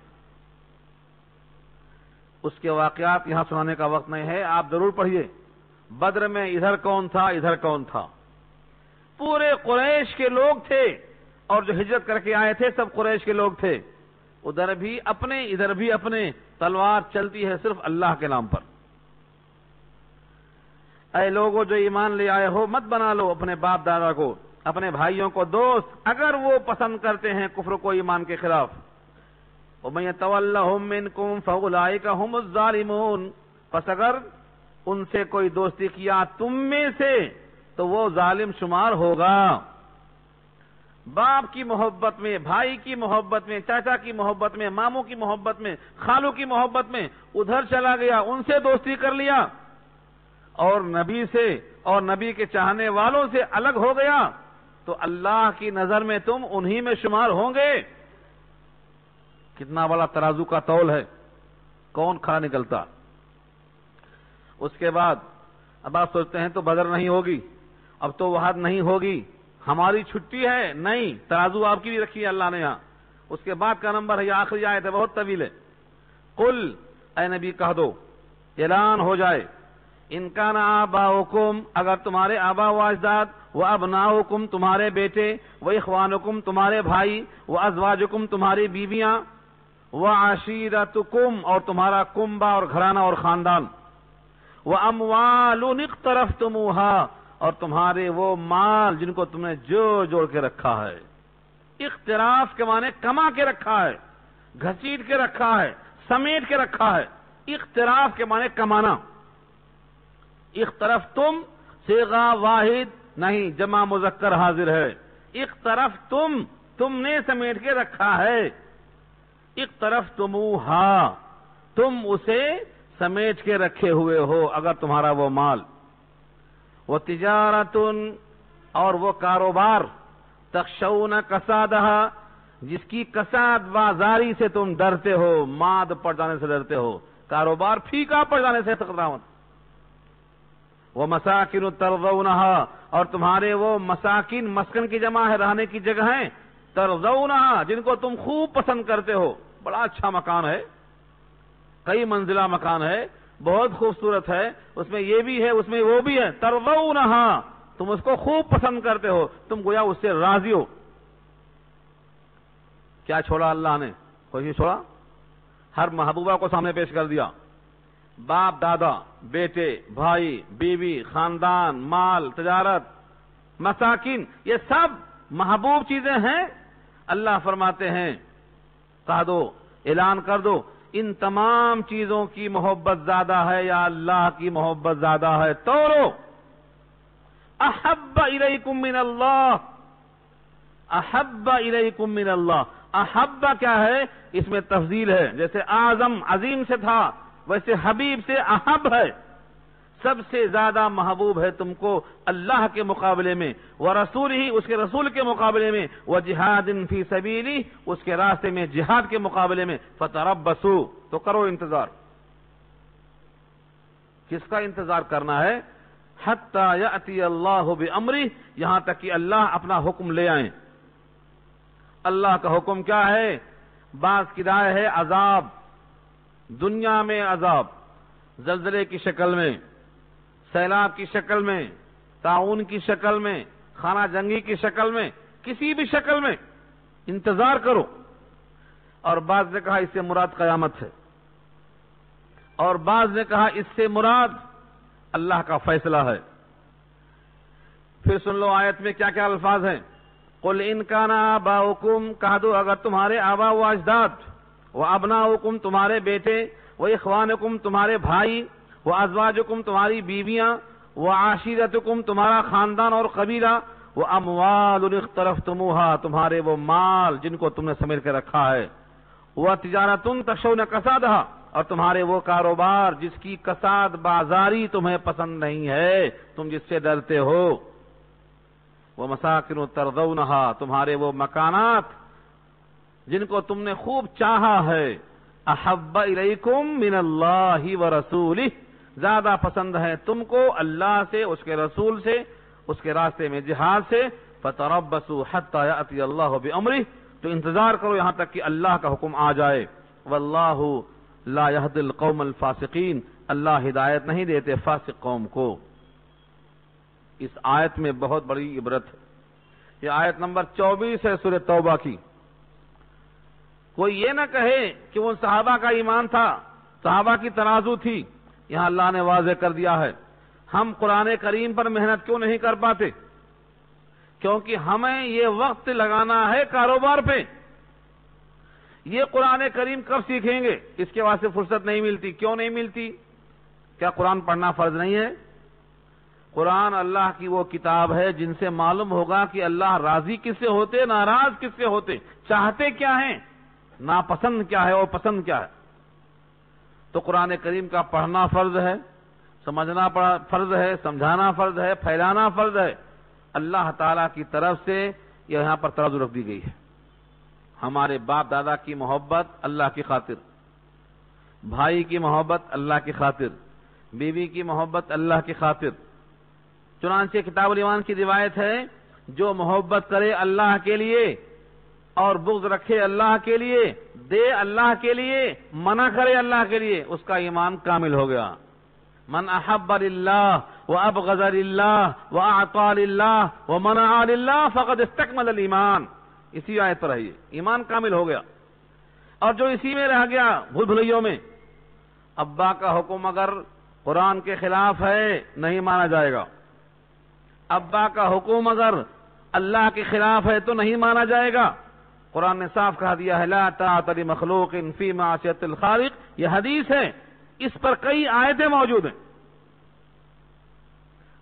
اس کے واقعات یہاں سنانے کا وقت نہیں ہے، آپ ضرور پڑھیے۔ بدر میں ادھر کون تھا، ادھر کون تھا، پورے قریش کے لوگ تھے، اور جو ہجرت کر کے آئے تھے سب قریش کے لوگ تھے، ادھر بھی اپنے ادھر بھی اپنے، تلوار چلتی ہے صرف اللہ کے نام پر۔ اے لوگوں جو ایمان لے آئے ہو، مت بنا لو اپنے باپ دادا کو، اپنے بھائیوں کو دوست، اگر وہ پسند کرتے ہیں کفر کو ایمان کے خلاف۔ وَمَن يَتَوَلَّهُم مِّنكُمْ فَأُولَٰئِكَ هُمُ الظَّالِمُونَ، پس اگر ان سے کوئی دوستی کیا تم میں سے تو وہ ظالم شمار ہوگا۔ باپ کی محبت میں، بھائی کی محبت میں، چاچا کی محبت میں، ماموں کی محبت میں، خالوں کی محبت میں ادھر چلا گیا، ان سے دوستی کر لیا اور نبی سے اور نبی کے چاہنے والوں سے الگ ہو گیا، تو اللہ کی نظر میں تم انہی میں شمار ہوں گے۔ کتنا بڑا ترازو کا تول ہے، کون کھڑا نکلتا؟ اس کے بعد اب آپ سوچتے ہیں تو بدر نہیں ہوگی، اب تو وحد نہیں ہوگی، ہماری چھٹی ہے، نہیں، ترازو آپ کی بھی رکھی ہے اللہ نے یہاں۔ اس کے بعد کا نمبر ہے، یہ آخری آیت ہے، بہت طویل ہے۔ قل، اے نبی کہہ دو، اعلان ہو جائے، ان کان آباؤکم، اگر تمہارے آبا و اجداد، و ابناؤکم تمہارے بیٹے، و اخوانکم تمہارے بھائی، و ازواجکم تمہاری بیویاں، و عشیرتکم اور تمہارا کنبہ اور گھرانہ اور خاندان، و اموال اقترفتموہا اور تمہارے وہ مال جن کو تم نے جوڑ کے رکھا ہے۔ اقتراف کے معنی کما کے رکھا ہے، گھسیٹ کے رکھا ہے، سمیٹ کے رکھا ہے۔ اقتراف کے معنی کمانا۔ اقترفتم صیغہ واحد نہیں، جمع مذکر حاضر ہے۔ اقترفتم، تم نے سمیٹ کے رکھا ہے۔ اقترفتموہا، تم اسے سمیٹ کے رکھے ہوئے ہو، اگر تمہارا وہ مال۔ وہ تجارت اور وہ کاروبار، تخشون کسادہا جس کی کساد بازاری سے تم ڈرتے ہو، ماد پڑ جانے سے ڈرتے ہو، کاروبار پھیکا پڑ جانے سے خطرہ ہوتا۔ وہ مساکن ترضونہا اور تمہارے وہ مساکن، مسکن کی جمع ہے رہنے کی جگہیں، ترضونہا جن کو تم خوب پسند کرتے ہو، بڑا اچھا مکان ہے، کئی منزلہ مکان ہے، بہت خوبصورت ہے، اس میں یہ بھی ہے، اس میں وہ بھی ہے، ترضونہا تم اس کو خوب پسند کرتے ہو، تم گویا اس سے راضی ہو۔ کیا چھوڑا اللہ نے؟ کوئی نہیں چھوڑا، ہر محبوبہ کو سامنے پیش کر دیا۔ باپ دادا، بیٹے، بھائی، بیوی، خاندان، مال، تجارت، مساکین، یہ سب محبوب چیزیں ہیں۔ اللہ فرماتے ہیں، کہہ دو، اعلان کر دو، ان تمام چیزوں کی محبت زیادہ ہے یا اللہ کی محبت زیادہ ہے؟ توڑو، احب الیکم من اللہ، احب الیکم من اللہ۔ احب کیا ہے؟ اس میں تفضیل ہے، جیسے اعظم عظیم سے تھا، ویسے حبیب سے احب ہے، سب سے زیادہ محبوب ہے تم کو اللہ کے مقابلے میں، ورسول ہی اس کے رسول کے مقابلے میں، وجہاد فی سبیلی اس کے راستے میں جہاد کے مقابلے میں، فتربصوا تو کرو انتظار۔ کس کا انتظار کرنا ہے؟ حتی یأتی اللہ بامرہ، یہاں تک کہ اللہ اپنا حکم لے آئیں۔ اللہ کا حکم کیا ہے؟ بعض کی رائے ہے عذاب، دنیا میں عذاب، زلزلے کی شکل میں، سیلاب کی شکل میں، طاعون کی شکل میں، خانہ جنگی کی شکل میں، کسی بھی شکل میں انتظار کرو۔ اور بعض نے کہا اس سے مراد قیامت ہے، اور بعض نے کہا اس سے مراد اللہ کا فیصلہ ہے۔ پھر سن لو آیت میں کیا کیا الفاظ ہیں۔ قل ان کان آباؤکم، کہہ دو اگر تمہارے آبا و اجداد، و ابناؤکم تمہارے بیٹے، و اخوانکم تمہارے بھائی، و ازواجکم تمہاری بیویاں، و عشیرتکم تمہارا خاندان اور قبیلہ، و اموال اقترفتموہا تمہارے وہ مال جن کو تم نے سمیٹ کے رکھا ہے، و تجارت تخشون کسادہا اور تمہارے وہ کاروبار جس کی کساد بازاری تمہیں پسند نہیں ہے، تم جس سے ڈرتے ہو، وہ مساکن ترضونہا تمہارے وہ مکانات جن کو تم نے خوب چاہا ہے، احب الیکم من اللہ ورسولہ زیادہ پسند ہے تم کو اللہ سے، اس کے رسول سے، اس کے راستے میں جہاد سے، فتربصوا حتی یأتی اللہ بامرہ تو انتظار کرو یہاں تک کہ اللہ کا حکم آ جائے۔ واللہ لا یہدی القوم الفاسقین، اللہ ہدایت نہیں دیتے فاسق قوم کو۔ اس آیت میں بہت بڑی عبرت ہے۔ یہ آیت نمبر 24 ہے سورہ توبہ کی۔ کوئی یہ نہ کہے کہ وہ صحابہ کا ایمان تھا، صحابہ کی ترازو تھی، یہاں اللہ نے واضح کر دیا ہے۔ ہم قرآن کریم پر محنت کیوں نہیں کر پاتے؟ کیونکہ ہمیں یہ وقت لگانا ہے کاروبار پہ۔ یہ قرآن کریم کب سیکھیں گے؟ اس کے واسطے فرصت نہیں ملتی۔ کیوں نہیں ملتی؟ کیا قرآن پڑھنا فرض نہیں ہے؟ قرآن اللہ کی وہ کتاب ہے جن سے معلوم ہوگا کہ اللہ راضی کس سے ہوتے، ناراض کس سے ہوتے، چاہتے کیا ہیں، ناپسند کیا ہے اور پسند کیا ہے۔ تو قرآن کریم کا پڑھنا فرض ہے، سمجھنا فرض ہے، سمجھانا فرض ہے، پھیلانا فرض ہے۔ اللہ تعالی کی طرف سے یہاں پر ترازو رکھ دی گئی ہے۔ ہمارے باپ دادا کی محبت اللہ کی خاطر، بھائی کی محبت اللہ کی خاطر، بیوی کی محبت اللہ کی خاطر۔ چنانچہ کتاب الایمان کی روایت ہے، جو محبت کرے اللہ کے لیے اور بغض رکھے اللہ کے لیے، دے اللہ کے لیے، منع کرے اللہ کے لیے، اس کا ایمان کامل ہو گیا۔ من احب للہ وابغض للہ واعطى للہ ومنع للہ فقد استکمل الایمان، اسی آیت پر ہے یہ، ایمان کامل ہو گیا۔ اور جو اسی میں رہ گیا بھول بھلیوں میں، ابا کا حکم اگر قرآن کے خلاف ہے نہیں مانا جائے گا، ابا کا حکم اگر اللہ کے خلاف ہے تو نہیں مانا جائے گا۔ قرآن نے صاف کہا دیا ہے لا طاعۃ لمخلوق فی معصیۃ الخالق، یہ حدیث ہے، اس پر کئی آیتیں موجود ہیں۔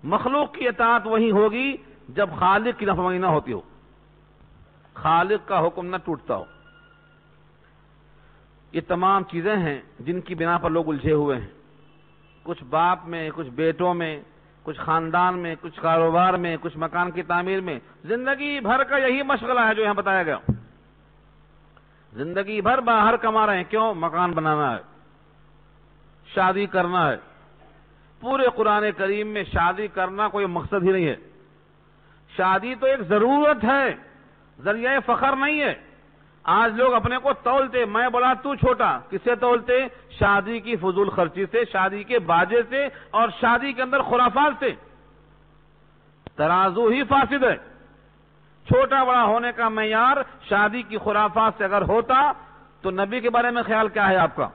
مخلوق کی اطاعت وہی ہوگی جب خالق کی نافرمانی نہ ہوتی ہو، خالق کا حکم نہ ٹوٹتا ہو۔ یہ تمام چیزیں ہیں جن کی بنا پر لوگ الجھے ہوئے ہیں، کچھ باپ میں، کچھ بیٹوں میں، کچھ خاندان میں، کچھ کاروبار میں، کچھ مکان کی تعمیر میں۔ زندگی بھر کا یہی مشغلہ ہے جو یہاں بتایا گیا۔ زندگی بھر باہر کما رہے ہیں، کیوں؟ مکان بنانا ہے، شادی کرنا ہے۔ پورے قرآن کریم میں شادی کرنا کوئی مقصد ہی نہیں ہے، شادی تو ایک ضرورت ہے، ذریعہ فخر نہیں ہے۔ آج لوگ اپنے کو تولتے، میں بڑا تو چھوٹا، کس سے تولتے؟ شادی کی فضول خرچی سے، شادی کے باجے سے اور شادی کے اندر خرافات سے۔ ترازو ہی فاسد ہے۔ چھوٹا بڑا ہونے کا معیار شادی کی خرافات سے اگر ہوتا تو نبی کے بارے میں خیال کیا ہے آپ کا؟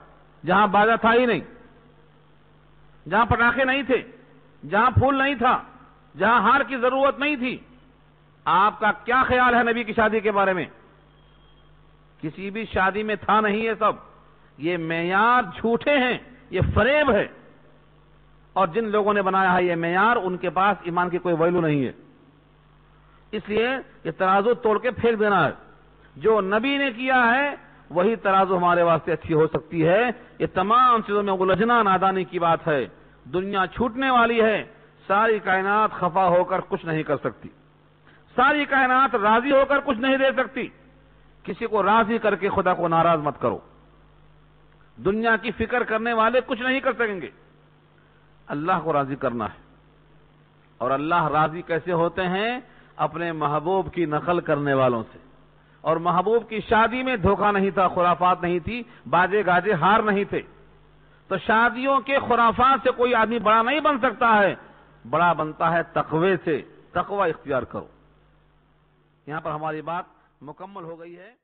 جہاں باجا تھا ہی نہیں، جہاں پٹاخے نہیں تھے، جہاں پھول نہیں تھا، جہاں ہار کی ضرورت نہیں تھی، آپ کا کیا خیال ہے نبی کی شادی کے بارے میں؟ کسی بھی شادی میں تھا نہیں یہ سب۔ یہ معیار جھوٹے ہیں، یہ فریب ہے، اور جن لوگوں نے بنایا ہے یہ معیار ان کے پاس ایمان کی کوئی ویلو نہیں ہے۔ اس لیے یہ ترازو توڑ کے پھینک دینا ہے۔ جو نبی نے کیا ہے وہی ترازو ہمارے واسطے اچھی ہو سکتی ہے۔ یہ تمام چیزوں میں الجھنا نادانی کی بات ہے۔ دنیا چھوٹنے والی ہے، ساری کائنات خفا ہو کر کچھ نہیں کر سکتی، ساری کائنات راضی ہو کر کچھ نہیں دے سکتی۔ کسی کو راضی کر کے خدا کو ناراض مت کرو۔ دنیا کی فکر کرنے والے کچھ نہیں کر سکیں گے، اللہ کو راضی کرنا ہے۔ اور اللہ راضی کیسے ہوتے ہیں؟ اپنے محبوب کی نقل کرنے والوں سے۔ اور محبوب کی شادی میں دھوکہ نہیں تھا، خرافات نہیں تھی، باجے گاجے ہار نہیں تھے۔ تو شادیوں کے خرافات سے کوئی آدمی بڑا نہیں بن سکتا ہے، بڑا بنتا ہے تقوی سے۔ تقوی اختیار کرو۔ یہاں پر ہماری بات مکمل ہو گئی ہے۔